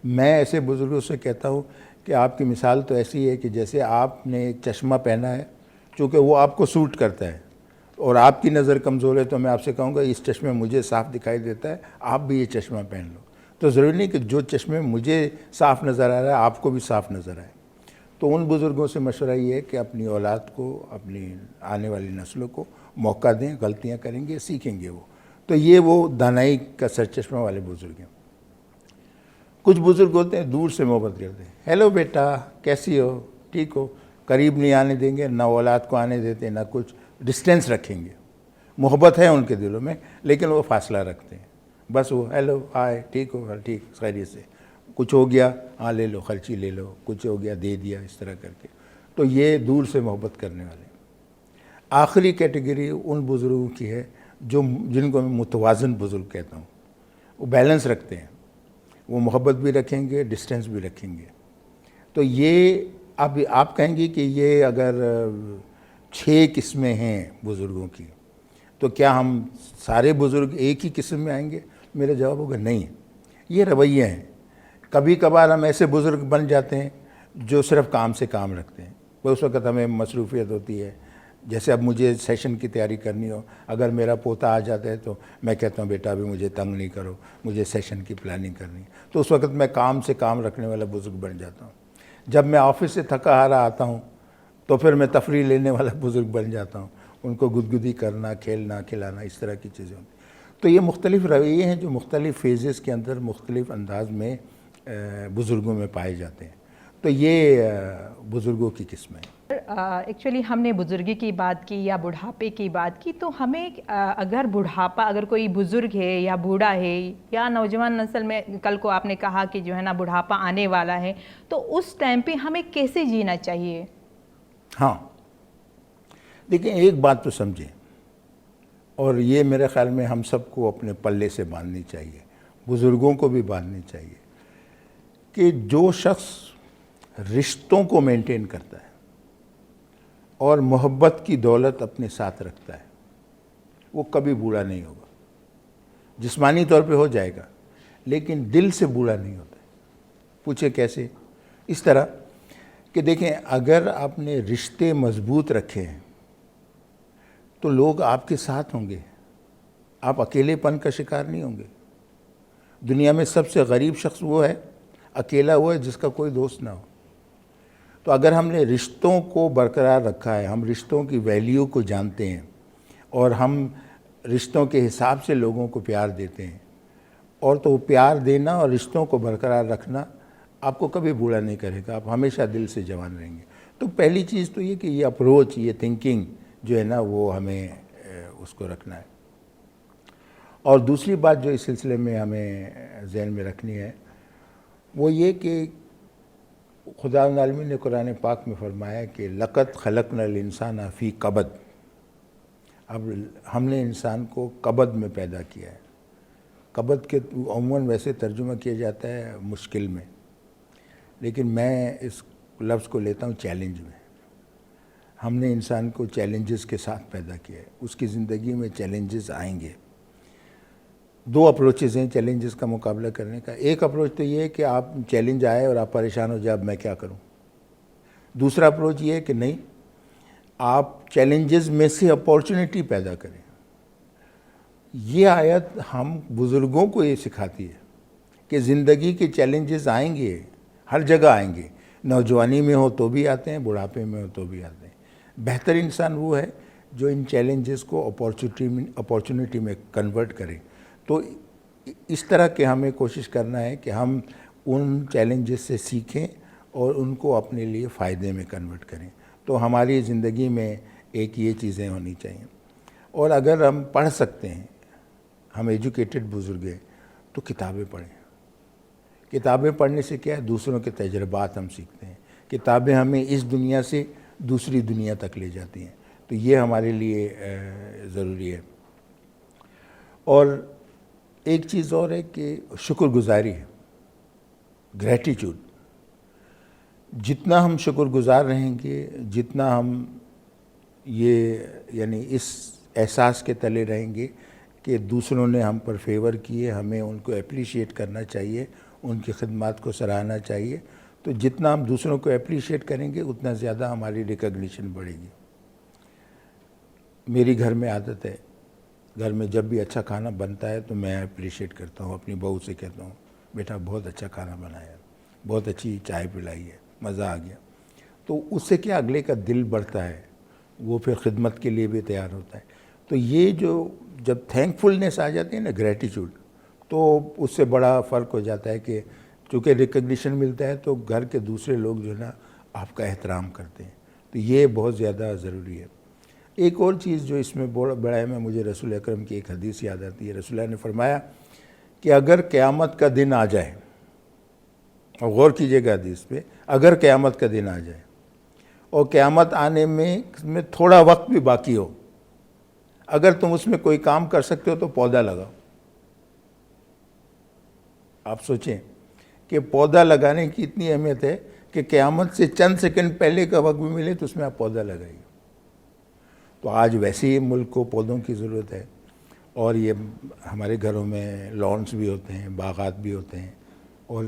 میں ایسے بزرگوں سے کہتا ہوں کہ آپ کی مثال تو ایسی ہے کہ جیسے آپ نے ایک چشمہ پہنا ہے، چونکہ وہ آپ کو سوٹ کرتا ہے اور آپ کی نظر کمزور ہے، تو میں آپ سے کہوں گا اس چشمے مجھے صاف دکھائی دیتا ہے، آپ بھی یہ چشمہ پہن لو. تو ضروری نہیں کہ جو چشمے مجھے صاف نظر آ رہا ہے آپ کو بھی صاف نظر آئے. تو ان بزرگوں سے مشورہ یہ ہے کہ اپنی اولاد کو، اپنی آنے والی نسلوں کو موقع دیں. غلطیاں کریں گے، سیکھیں گے وہ. تو یہ وہ دانائی کا سرچشمہ والے بزرگ ہیں. کچھ بزرگ ہوتے ہیں دور سے محبت کرتے ہیں. ہیلو بیٹا، کیسی ہو، ٹھیک ہو. قریب نہیں آنے دیں گے، نہ اولاد کو آنے دیتے، نہ کچھ. ڈسٹینس رکھیں گے. محبت ہے ان کے دلوں میں لیکن وہ فاصلہ رکھتے ہیں. بس وہ ہیلو، ہائے، ٹھیک ہو، ٹھیک، خیریت سے. کچھ ہو گیا، ہاں لے لو، خرچی لے لو، کچھ ہو گیا دے دیا، اس طرح کر کے. تو یہ دور سے محبت کرنے والے. آخری کیٹیگری ان بزرگوں کی ہے جن کو میں متوازن بزرگ کہتا ہوں. وہ بیلنس رکھتے ہیں، وہ محبت بھی رکھیں گے، ڈسٹینس بھی رکھیں گے. تو یہ اب آپ کہیں گے کہ یہ اگر 6 قسمیں ہیں بزرگوں کی تو کیا ہم سارے بزرگ ایک ہی قسم میں آئیں گے؟ میرا جواب ہوگا نہیں. یہ رویے ہیں. کبھی کبھار ہم ایسے بزرگ بن جاتے ہیں جو صرف کام سے کام رکھتے ہیں. اس وقت ہمیں مصروفیت ہوتی ہے. جیسے اب مجھے سیشن کی تیاری کرنی ہو، اگر میرا پوتا آ جاتا ہے تو میں کہتا ہوں بیٹا ابھی مجھے تنگ نہیں کرو، مجھے سیشن کی پلاننگ کرنی. تو اس وقت میں کام سے کام رکھنے والا بزرگ بن جاتا ہوں. جب میں آفس سے تھکا ہارا آتا ہوں تو پھر میں تفریح لینے والا بزرگ بن جاتا ہوں. ان کو گدگدی کرنا، کھیلنا کھلانا، اس طرح کی چیزیں ہوتی ہیں۔ تو یہ مختلف رویے ہیں جو مختلف فیزز کے اندر مختلف انداز میں بزرگوں میں پائے جاتے ہیں۔ تو یہ بزرگوں کی قسمیں ہیں۔ ایکچولی ہم نے بزرگی کی بات کی یا بڑھاپے کی بات کی، تو ہمیں اگر بڑھاپا، اگر کوئی بزرگ ہے یا بوڑھا ہے یا نوجوان نسل میں کل کو آپ نے کہا کہ جو ہے نا بڑھاپا آنے والا ہے، تو اس ٹائم پہ ہمیں کیسے جینا چاہیے؟ ہاں دیکھیں، ایک بات تو سمجھیں، اور یہ میرے خیال میں ہم سب کو اپنے پلے سے باندھنی چاہیے، بزرگوں کو بھی باندھنی چاہیے، کہ جو شخص رشتوں کو مینٹین کرتا ہے اور محبت کی دولت اپنے ساتھ رکھتا ہے، وہ کبھی بوڑھا نہیں ہوگا۔ جسمانی طور پہ ہو جائے گا لیکن دل سے بوڑھا نہیں ہوتا ہے۔ پوچھے کیسے؟ اس طرح کہ دیکھیں، اگر آپ نے رشتے مضبوط رکھے ہیں تو لوگ آپ کے ساتھ ہوں گے، آپ اکیلے پن کا شکار نہیں ہوں گے۔ دنیا میں سب سے غریب شخص وہ ہے، اکیلا وہ ہے جس کا کوئی دوست نہ ہو۔ تو اگر ہم نے رشتوں کو برقرار رکھا ہے، ہم رشتوں کی ویلیو کو جانتے ہیں اور ہم رشتوں کے حساب سے لوگوں کو پیار دیتے ہیں، اور تو پیار دینا اور رشتوں کو برقرار رکھنا آپ کو کبھی بوڑھا نہیں کرے گا، آپ ہمیشہ دل سے جوان رہیں گے۔ تو پہلی چیز تو یہ کہ یہ اپروچ، یہ تھنکنگ جو ہے نا، وہ ہمیں اس کو رکھنا ہے۔ اور دوسری بات جو اس سلسلے میں ہمیں ذہن میں رکھنی ہے وہ یہ کہ خدا العالمین نے قرآن پاک میں فرمایا کہ لقد خلقنا الانسان فی کبد۔ اب ہم نے انسان کو کبد میں پیدا کیا ہے۔ کبد کے عموماً ویسے ترجمہ کیا جاتا ہے مشکل میں، لیکن میں اس لفظ کو لیتا ہوں چیلنج میں۔ ہم نے انسان کو چیلنجز کے ساتھ پیدا کیا ہے، اس کی زندگی میں چیلنجز آئیں گے۔ دو اپروچز ہیں چیلنجز کا مقابلہ کرنے کا۔ ایک اپروچ تو یہ ہے کہ آپ چیلنج آئے اور آپ پریشان ہو جائے، اب میں کیا کروں۔ دوسرا اپروچ یہ ہے کہ نہیں، آپ چیلنجز میں سے اپورچونٹی پیدا کریں۔ یہ آیت ہم بزرگوں کو یہ سکھاتی ہے کہ زندگی کے چیلنجز آئیں گے، ہر جگہ آئیں گے، نوجوانی میں ہو تو بھی آتے ہیں، بڑھاپے میں ہو تو بھی آتے ہیں۔ بہتر انسان وہ ہے جو ان چیلنجز کو اپورچونٹی میں کنورٹ کرے۔ تو اس طرح کے ہمیں کوشش کرنا ہے کہ ہم ان چیلنجز سے سیکھیں اور ان کو اپنے لیے فائدے میں کنورٹ کریں۔ تو ہماری زندگی میں ایک یہ چیزیں ہونی چاہیے۔ اور اگر ہم پڑھ سکتے ہیں، ہم ایجوکیٹڈ بزرگ ہیں، تو کتابیں پڑھیں۔ کتابیں پڑھنے سے کیا ہے، دوسروں کے تجربات ہم سیکھتے ہیں۔ کتابیں ہمیں اس دنیا سے دوسری دنیا تک لے جاتی ہیں، تو یہ ہمارے لیے ضروری ہے۔ اور ایک چیز اور ہے کہ شکر گزاری ہے، گریٹیچیوڈ۔ جتنا ہم شکر گزار رہیں گے، جتنا ہم یہ یعنی اس احساس کے تلے رہیں گے کہ دوسروں نے ہم پر فیور کیے، ہمیں ان کو اپریشیٹ کرنا چاہیے، ان کی خدمات کو سراہنا چاہیے، تو جتنا ہم دوسروں کو اپریشیٹ کریں گے اتنا زیادہ ہماری ریکگنیشن بڑھے گی۔ میری گھر میں عادت ہے، گھر میں جب بھی اچھا کھانا بنتا ہے تو میں اپریشیٹ کرتا ہوں، اپنی بہو سے کہتا ہوں بیٹا بہت اچھا کھانا بنایا، بہت اچھی چائے پلائی ہے، مزہ آ گیا۔ تو اس سے کیا اگلے کا دل بڑھتا ہے، وہ پھر خدمت کے لیے بھی تیار ہوتا ہے۔ تو یہ جو جب تھینک فلنس آ جاتی ہے نا، گریٹیچیوڈ، تو اس سے بڑا فرق ہو جاتا ہے کہ چونکہ ریکگنیشن ملتا ہے تو گھر کے دوسرے لوگ جو ہے نا آپ کا احترام کرتے ہیں۔ تو یہ بہت زیادہ ضروری ہے۔ ایک اور چیز جو اس میں بڑا ہے، میں مجھے رسول اکرم کی ایک حدیث یاد آتی ہے۔ رسول اللہ نے فرمایا کہ اگر قیامت کا دن آ جائے، اور غور کیجئے گا حدیث پہ، اگر قیامت کا دن آ جائے اور قیامت آنے میں تھوڑا وقت بھی باقی ہو، اگر تم اس میں کوئی کام کر سکتے ہو تو پودا لگاؤ۔ آپ سوچیں کہ پودا لگانے کی اتنی اہمیت ہے کہ قیامت سے چند سیکنڈ پہلے کا وقت بھی ملے تو اس میں آپ پودا لگائیے۔ تو آج ویسے ہی ملک کو پودوں کی ضرورت ہے، اور یہ ہمارے گھروں میں لانس بھی ہوتے ہیں، باغات بھی ہوتے ہیں، اور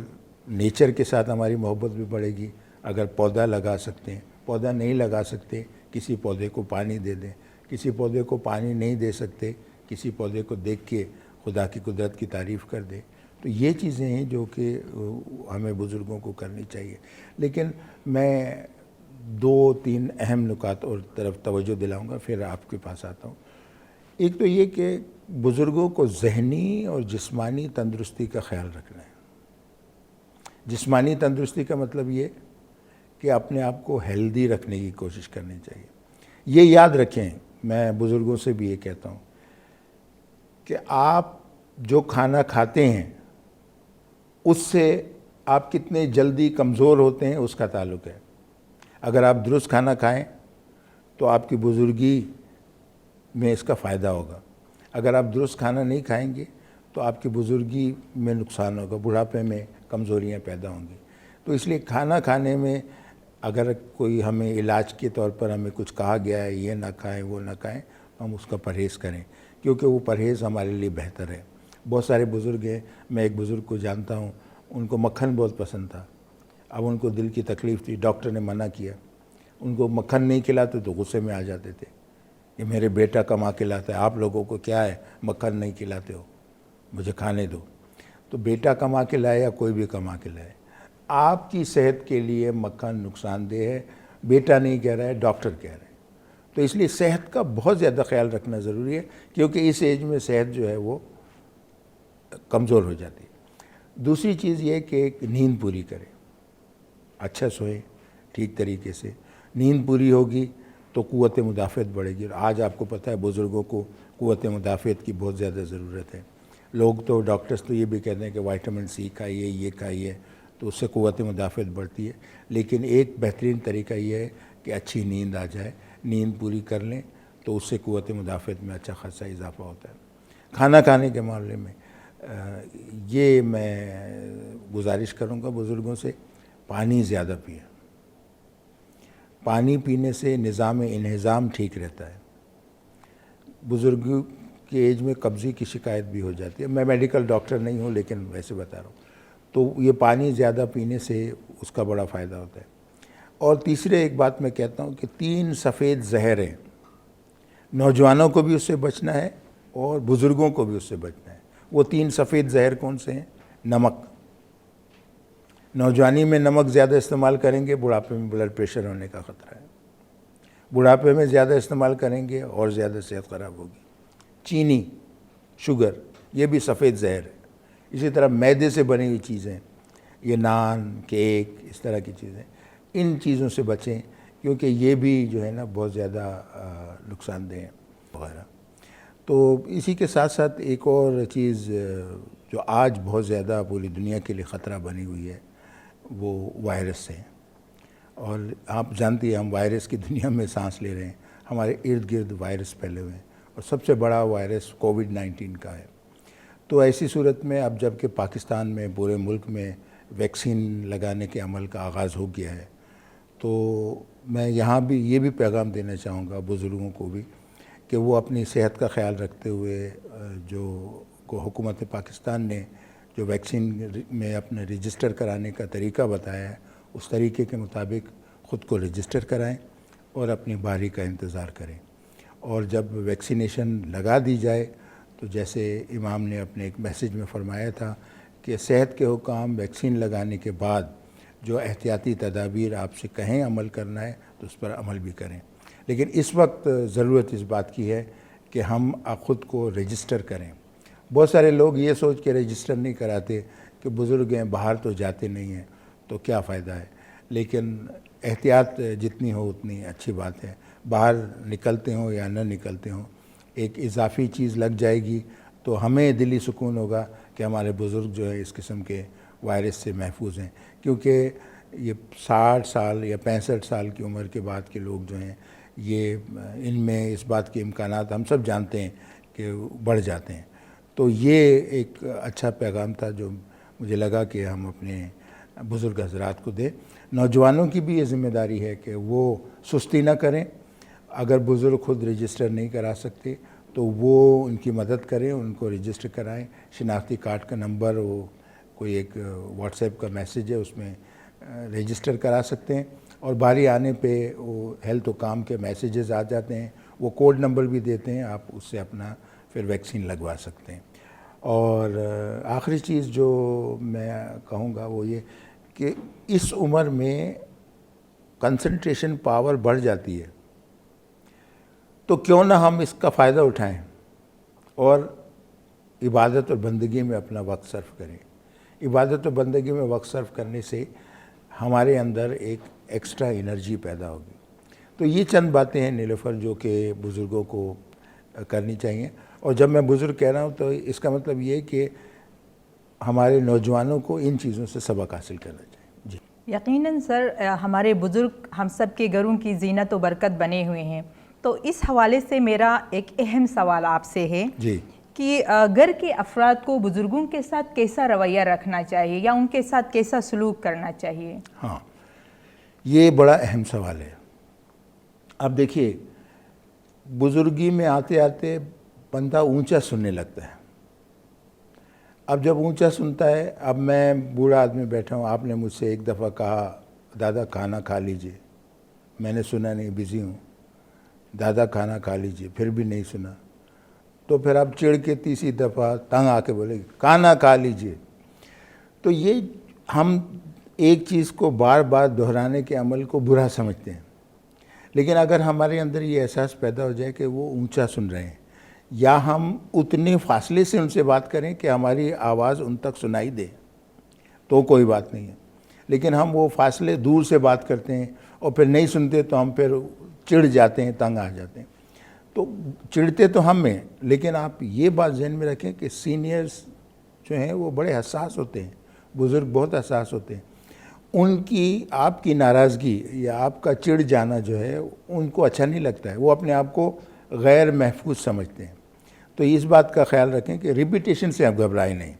نیچر کے ساتھ ہماری محبت بھی بڑھے گی اگر پودا لگا سکتے ہیں۔ پودا نہیں لگا سکتے، کسی پودے کو پانی دے دیں۔ کسی پودے کو پانی نہیں دے سکتے، کسی پودے کو دیکھ کے خدا کی قدرت کی تعریف کر دیں۔ تو یہ چیزیں ہیں جو کہ ہمیں بزرگوں کو کرنی چاہیے۔ لیکن میں دو تین اہم نکات اور طرف توجہ دلاؤں گا، پھر آپ کے پاس آتا ہوں۔ ایک تو یہ کہ بزرگوں کو ذہنی اور جسمانی تندرستی کا خیال رکھنا ہے۔ جسمانی تندرستی کا مطلب یہ کہ اپنے آپ کو ہیلدی رکھنے کی کوشش کرنی چاہیے۔ یہ یاد رکھیں، میں بزرگوں سے بھی یہ کہتا ہوں کہ آپ جو کھانا کھاتے ہیں اس سے آپ کتنے جلدی کمزور ہوتے ہیں اس کا تعلق ہے۔ اگر آپ درست کھانا کھائیں تو آپ کی بزرگی میں اس کا فائدہ ہوگا۔ اگر آپ درست کھانا نہیں کھائیں گے تو آپ کی بزرگی میں نقصان ہوگا، بڑھاپے میں کمزوریاں پیدا ہوں گی۔ تو اس لیے کھانا کھانے میں اگر کوئی ہمیں علاج کے طور پر ہمیں کچھ کہا گیا ہے، یہ نہ کھائیں وہ نہ کھائیں، ہم اس کا پرہیز کریں، کیونکہ وہ پرہیز ہمارے لیے بہتر ہے۔ بہت سارے بزرگ ہیں، میں ایک بزرگ کو جانتا ہوں، ان کو مکھن بہت پسند تھا۔ اب ان کو دل کی تکلیف تھی، ڈاکٹر نے منع کیا۔ ان کو مکھن نہیں کھلاتے تو غصے میں آ جاتے تھے کہ میرے بیٹا کما کے لاتا ہے، آپ لوگوں کو کیا ہے، مکھن نہیں کھلاتے ہو، مجھے کھانے دو۔ تو بیٹا کما کے لائے یا کوئی بھی کما کے لائے، آپ کی صحت کے لیے مکھن نقصان دہ ہے۔ بیٹا نہیں کہہ رہا ہے، ڈاکٹر کہہ رہے ہیں۔ تو اس لیے صحت کا بہت زیادہ خیال رکھنا ضروری ہے، کیونکہ اس ایج میں صحت جو ہے وہ کمزور ہو جاتی ہے۔ دوسری چیز یہ کہ نیند پوری کریں، اچھا سوئیں ٹھیک طریقے سے۔ نیند پوری ہوگی تو قوت مدافعت بڑھے گی، اور آج آپ کو پتہ ہے بزرگوں کو قوت مدافعت کی بہت زیادہ ضرورت ہے۔ لوگ تو ڈاکٹرز تو یہ بھی کہتے ہیں کہ وائٹامن سی کھائیے، یہ کھائیے، تو اس سے قوت مدافعت بڑھتی ہے۔ لیکن ایک بہترین طریقہ یہ ہے کہ اچھی نیند آ جائے، نیند پوری کر لیں تو اس سے قوت مدافعت میں اچھا خاصا اضافہ ہوتا ہے۔ کھانا کھانے کے معاملے میں یہ میں گزارش کروں گا بزرگوں سے، پانی زیادہ پئیں۔ پانی پینے سے نظام انہضام ٹھیک رہتا ہے۔ بزرگوں کی ایج میں قبضی کی شکایت بھی ہو جاتی ہے، میں میڈیکل ڈاکٹر نہیں ہوں لیکن ویسے بتا رہا ہوں، تو یہ پانی زیادہ پینے سے اس کا بڑا فائدہ ہوتا ہے۔ اور تیسرے ایک بات میں کہتا ہوں کہ 3 سفید زہر ہیں، نوجوانوں کو بھی اس سے بچنا ہے اور بزرگوں کو بھی اس سے بچنا ہے۔ وہ 3 سفید زہر کون سے ہیں؟ نمک۔ نوجوانی میں نمک زیادہ استعمال کریں گے، بڑھاپے میں بلڈ پریشر ہونے کا خطرہ ہے۔ بڑھاپے میں زیادہ استعمال کریں گے اور زیادہ صحت خراب ہوگی۔ چینی، شوگر، یہ بھی سفید زہر ہے۔ اسی طرح میدے سے بنی ہوئی چیزیں، یہ نان، کیک، اس طرح کی چیزیں، ان چیزوں سے بچیں، کیونکہ یہ بھی جو ہے نا بہت زیادہ نقصان دہ ہیں وغیرہ۔ تو اسی کے ساتھ ساتھ ایک اور چیز جو آج بہت زیادہ پوری دنیا کے لیے خطرہ بنی ہوئی ہے، وہ وائرس ہے۔ اور آپ جانتی ہیں ہم وائرس کی دنیا میں سانس لے رہے ہیں، ہمارے ارد گرد وائرس پھیلے ہوئے ہیں، اور سب سے بڑا وائرس کووڈ-19 کا ہے۔ تو ایسی صورت میں اب جب کہ پاکستان میں پورے ملک میں ویکسین لگانے کے عمل کا آغاز ہو گیا ہے، تو میں یہاں بھی یہ بھی پیغام دینا چاہوں گا بزرگوں کو بھی کہ وہ اپنی صحت کا خیال رکھتے ہوئے جو حکومت پاکستان نے جو ویکسین میں اپنے رجسٹر کرانے کا طریقہ بتایا ہے، اس طریقے کے مطابق خود کو رجسٹر کرائیں اور اپنی باری کا انتظار کریں۔ اور جب ویکسینیشن لگا دی جائے تو جیسے امام نے اپنے ایک میسیج میں فرمایا تھا کہ صحت کے حکام ویکسین لگانے کے بعد جو احتیاطی تدابیر آپ سے کہیں عمل کرنا ہے تو اس پر عمل بھی کریں۔ لیکن اس وقت ضرورت اس بات کی ہے کہ ہم خود کو رجسٹر کریں۔ بہت سارے لوگ یہ سوچ کے رجسٹر نہیں کراتے کہ بزرگ ہیں، باہر تو جاتے نہیں ہیں تو کیا فائدہ ہے، لیکن احتیاط جتنی ہو اتنی اچھی بات ہے۔ باہر نکلتے ہوں یا نہ نکلتے ہوں، ایک اضافی چیز لگ جائے گی تو ہمیں دلی سکون ہوگا کہ ہمارے بزرگ جو ہے اس قسم کے وائرس سے محفوظ ہیں، کیونکہ یہ 60 سال یا 65 سال کی عمر کے بعد کے لوگ جو ہیں یہ ان میں اس بات کے امکانات ہم سب جانتے ہیں کہ بڑھ جاتے ہیں۔ تو یہ ایک اچھا پیغام تھا جو مجھے لگا کہ ہم اپنے بزرگ حضرات کو دیں۔ نوجوانوں کی بھی یہ ذمہ داری ہے کہ وہ سستی نہ کریں، اگر بزرگ خود رجسٹر نہیں کرا سکتے تو وہ ان کی مدد کریں، ان کو رجسٹر کرائیں۔ شناختی کارڈ کا نمبر، وہ کوئی ایک واٹس ایپ کا میسیج ہے، اس میں رجسٹر کرا سکتے ہیں، اور باری آنے پہ وہ ہیلتھ حکام کے میسیجز آ جاتے ہیں، وہ کوڈ نمبر بھی دیتے ہیں، آپ اس سے اپنا پھر ویکسین لگوا سکتے ہیں۔ اور آخری چیز جو میں کہوں گا وہ یہ کہ اس عمر میں کنسنٹریشن پاور بڑھ جاتی ہے، تو کیوں نہ ہم اس کا فائدہ اٹھائیں اور عبادت اور بندگی میں اپنا وقت صرف کریں۔ عبادت اور بندگی میں وقت صرف کرنے سے ہمارے اندر ایک ایکسٹرا انرجی پیدا ہوگی۔ تو یہ چند باتیں ہیں نیلوفر جو کہ بزرگوں کو کرنی چاہیے، اور جب میں بزرگ کہہ رہا ہوں تو اس کا مطلب یہ ہے کہ ہمارے نوجوانوں کو ان چیزوں سے سبق حاصل کرنا چاہیے۔ جی یقیناً سر، ہمارے بزرگ ہم سب کے گھروں کی زینت و برکت بنے ہوئے ہیں، تو اس حوالے سے میرا ایک اہم سوال آپ سے ہے جی کہ گھر کے افراد کو بزرگوں کے ساتھ کیسا رویہ رکھنا چاہیے یا ان کے ساتھ کیسا سلوک کرنا چاہیے؟ ہاں، یہ بڑا اہم سوال ہے۔ اب دیکھیے، بزرگی میں آتے آتے بندہ اونچا سننے لگتا ہے۔ اب جب اونچا سنتا ہے، اب میں بوڑھا آدمی بیٹھا ہوں، آپ نے مجھ سے ایک دفعہ کہا دادا کھانا کھا لیجئے، میں نے سنا نہیں، بزی ہوں، دادا کھانا کھا لیجئے، پھر بھی نہیں سنا، تو پھر آپ چڑھ کے تیسری دفعہ تنگ آ کے بولے کھانا کھا لیجئے۔ تو یہ ہم ایک چیز کو بار بار دہرانے کے عمل کو برا سمجھتے ہیں، لیکن اگر ہمارے اندر یہ احساس پیدا ہو جائے کہ وہ اونچا سن رہے ہیں، یا ہم اتنے فاصلے سے ان سے بات کریں کہ ہماری آواز ان تک سنائی دے، تو کوئی بات نہیں ہے، لیکن ہم وہ فاصلے دور سے بات کرتے ہیں اور پھر نہیں سنتے تو ہم پھر چڑ جاتے ہیں، تنگ آ جاتے ہیں۔ تو چڑھتے تو ہم ہیں، لیکن آپ یہ بات ذہن میں رکھیں کہ سینئرز جو ہیں وہ بڑے حساس ہوتے ہیں، بزرگ بہت حساس ہوتے ہیں، ان کی آپ کی ناراضگی یا آپ کا چڑ جانا جو ہے ان کو اچھا نہیں لگتا ہے، وہ اپنے آپ کو غیر محفوظ سمجھتے ہیں۔ تو اس بات کا خیال رکھیں کہ ریپیٹیشن سے آپ گھبرائیں نہیں،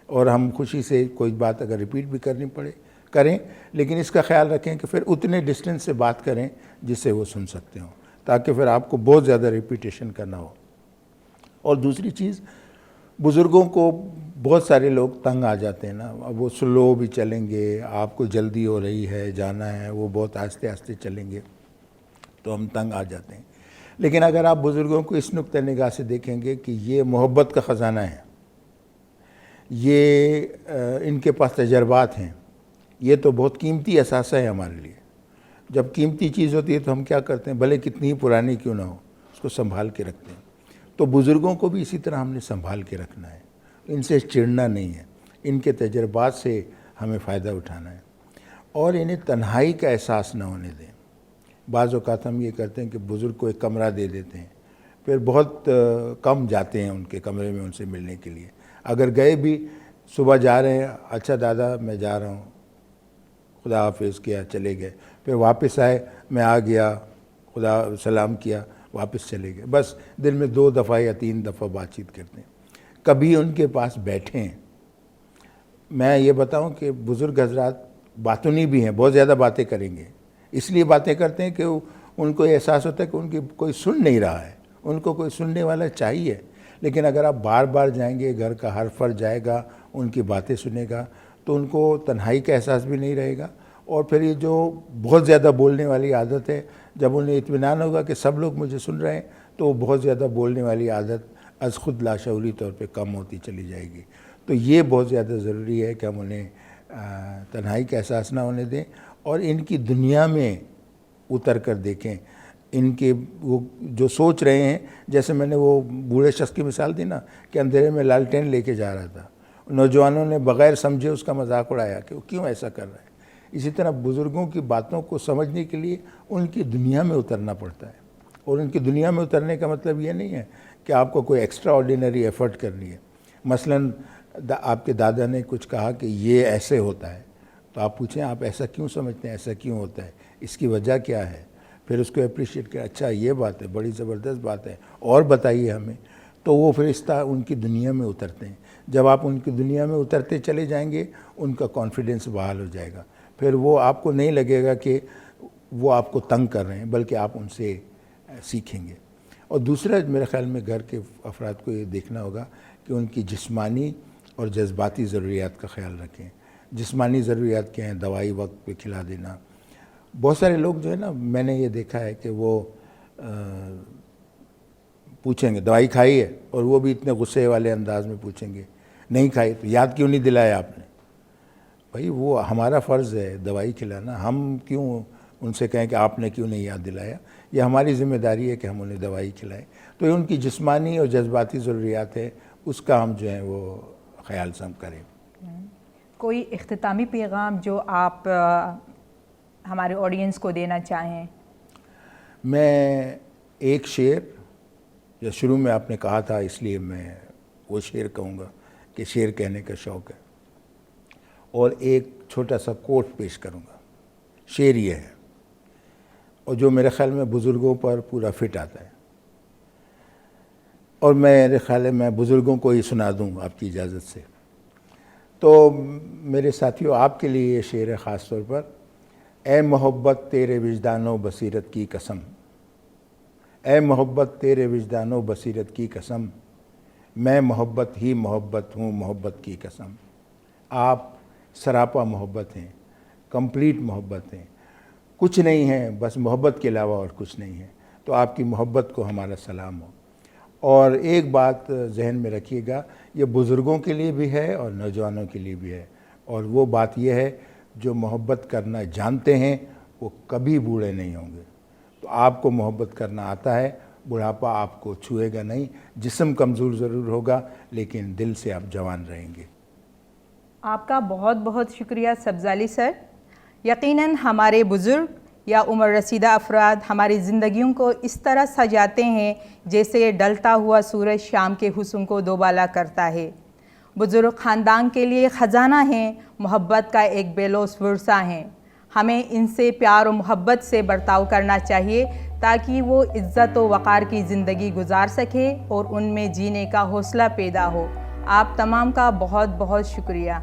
اور ہم خوشی سے کوئی بات اگر ریپیٹ بھی کرنی پڑے کریں، لیکن اس کا خیال رکھیں کہ پھر اتنے ڈسٹینس سے بات کریں جس سے وہ سن سکتے ہوں، تاکہ پھر آپ کو بہت زیادہ ریپیٹیشن کرنا ہو۔ اور دوسری چیز، بزرگوں کو بہت سارے لوگ تنگ آ جاتے ہیں نا، اب وہ سلو بھی چلیں گے، آپ کو جلدی ہو رہی ہے، جانا ہے، وہ بہت آہستہ آہستہ چلیں گے تو ہم تنگ آ جاتے ہیں۔ لیکن اگر آپ بزرگوں کو اس نقطہ نگاہ سے دیکھیں گے کہ یہ محبت کا خزانہ ہے، یہ ان کے پاس تجربات ہیں، یہ تو بہت قیمتی اثاثہ ہے ہمارے لیے۔ جب قیمتی چیز ہوتی ہے تو ہم کیا کرتے ہیں، بھلے کتنی ہی پرانی کیوں نہ ہو، اس کو سنبھال کے رکھتے ہیں۔ تو بزرگوں کو بھی اسی طرح ہم نے سنبھال کے رکھنا ہے، ان سے چڑنا نہیں ہے، ان کے تجربات سے ہمیں فائدہ اٹھانا ہے، اور انہیں تنہائی کا احساس نہ ہونے دیں۔ بعض اوقات ہم یہ کرتے ہیں کہ بزرگ کو ایک کمرہ دے دیتے ہیں، پھر بہت کم جاتے ہیں ان کے کمرے میں ان سے ملنے کے لیے، اگر گئے بھی صبح جا رہے ہیں، اچھا دادا میں جا رہا ہوں، خدا حافظ کیا، چلے گئے، پھر واپس آئے، میں آ گیا، خدا سلام کیا، واپس چلے گئے، بس دن میں 2 دفعہ یا 3 دفعہ بات چیت کرتے ہیں، کبھی ان کے پاس بیٹھیں۔ میں یہ بتاؤں کہ بزرگ حضرات باتونی بھی ہیں، بہت زیادہ باتیں کریں گے، اس لیے باتیں کرتے ہیں کہ ان کو یہ احساس ہوتا ہے کہ ان کی کوئی سن نہیں رہا ہے، ان کو کوئی سننے والا چاہیے۔ لیکن اگر آپ بار بار جائیں گے، گھر کا ہر فرد جائے گا، ان کی باتیں سنے گا، تو ان کو تنہائی کا احساس بھی نہیں رہے گا، اور پھر یہ جو بہت زیادہ بولنے والی عادت ہے، جب انہیں اطمینان ہوگا کہ سب لوگ مجھے سن رہے ہیں، تو وہ بہت زیادہ بولنے والی عادت از خود لاشعوری طور پہ کم ہوتی چلی جائے گی۔ تو یہ بہت زیادہ ضروری ہے کہ ہم انہیں تنہائی کا احساس نہ ہونے دیں، اور ان کی دنیا میں اتر کر دیکھیں، ان کے وہ جو سوچ رہے ہیں، جیسے میں نے وہ بوڑھے شخص کی مثال دی نا کہ اندھیرے میں لالٹین لے کے جا رہا تھا، نوجوانوں نے بغیر سمجھے اس کا مذاق اڑایا کہ وہ کیوں ایسا کر رہا ہے۔ اسی طرح بزرگوں کی باتوں کو سمجھنے کے لیے ان کی دنیا میں اترنا پڑتا ہے، اور ان کی دنیا میں اترنے کا مطلب یہ نہیں ہے کہ آپ کو کوئی ایکسٹرا آرڈینری ایفرٹ کرنی ہے۔ مثلاً آپ کے دادا نے کچھ کہا کہ یہ ایسے ہوتا ہے، تو آپ پوچھیں آپ ایسا کیوں سمجھتے ہیں، ایسا کیوں ہوتا ہے، اس کی وجہ کیا ہے، پھر اس کو اپریشیٹ کریں، اچھا یہ بات ہے، بڑی زبردست بات ہے، اور بتائیے ہمیں، تو وہ پھر اس طرح ان کی دنیا میں اترتے ہیں۔ جب آپ ان کی دنیا میں اترتے چلے جائیں گے، ان کا کانفیڈنس بحال ہو جائے گا، پھر وہ آپ کو نہیں لگے گا کہ وہ آپ کو تنگ کر رہے ہیں، بلکہ آپ ان سے سیکھیں گے۔ اور دوسرا میرے خیال میں گھر کے افراد کو یہ دیکھنا ہوگا کہ ان کی جسمانی اور جذباتی ضروریات کا خیال رکھیں۔ جسمانی ضروریات کیا ہیں، دوائی وقت پہ کھلا دینا۔ بہت سارے لوگ جو ہے نا، میں نے یہ دیکھا ہے کہ وہ پوچھیں گے دوائی کھائی ہے، اور وہ بھی اتنے غصے والے انداز میں پوچھیں گے نہیں کھائی تو یاد کیوں نہیں دلایا آپ نے۔ بھائی وہ ہمارا فرض ہے دوائی کھلانا، ہم کیوں ان سے کہیں کہ آپ نے کیوں نہیں یاد دلایا. یہ ہماری ذمہ داری ہے کہ ہم انہیں دوائی کھلائیں. تو یہ ان کی جسمانی اور جذباتی ضروریات ہے, اس کا ہم جو ہیں وہ خیال سے ہم کریں. کوئی اختتامی پیغام جو آپ ہمارے آڈینس کو دینا چاہیں؟ میں ایک شعر جو شروع میں آپ نے کہا تھا, اس لیے میں وہ شعر کہوں گا کہ شعر کہنے کا شوق ہے, اور ایک چھوٹا سا کوٹ پیش کروں گا. شعر یہ ہے, اور جو میرے خیال میں بزرگوں پر پورا فٹ آتا ہے, اور میرے خیال میں بزرگوں کو ہی سنا دوں آپ کی اجازت سے. تو میرے ساتھیوں, آپ کے لیے یہ شعر ہے خاص طور پر. اے محبت تیرے وجدان و بصیرت کی قسم, اے محبت تیرے وجدان و بصیرت کی قسم, میں محبت ہی محبت ہوں محبت کی قسم. آپ سراپا محبت ہیں, کمپلیٹ محبت ہیں, کچھ نہیں ہے بس محبت کے علاوہ اور کچھ نہیں ہے. تو آپ کی محبت کو ہمارا سلام ہو. اور ایک بات ذہن میں رکھیے گا, یہ بزرگوں کے لیے بھی ہے اور نوجوانوں کے لیے بھی ہے, اور وہ بات یہ ہے جو محبت کرنا جانتے ہیں وہ کبھی بوڑھے نہیں ہوں گے. تو آپ کو محبت کرنا آتا ہے, بڑھاپا آپ کو چھوئے گا نہیں. جسم کمزور ضرور ہوگا لیکن دل سے آپ جوان رہیں گے. آپ کا بہت بہت شکریہ سبزالی سر. یقیناً ہمارے بزرگ یا عمر رسیدہ افراد ہماری زندگیوں کو اس طرح سجاتے ہیں جیسے ڈلتا ہوا سورج شام کے حسن کو دوبالا کرتا ہے. بزرگ خاندان کے لیے خزانہ ہیں, محبت کا ایک بے لوث ورثہ ہیں. ہمیں ان سے پیار و محبت سے برتاؤ کرنا چاہیے تاکہ وہ عزت و وقار کی زندگی گزار سکے اور ان میں جینے کا حوصلہ پیدا ہو. آپ تمام کا بہت بہت شکریہ.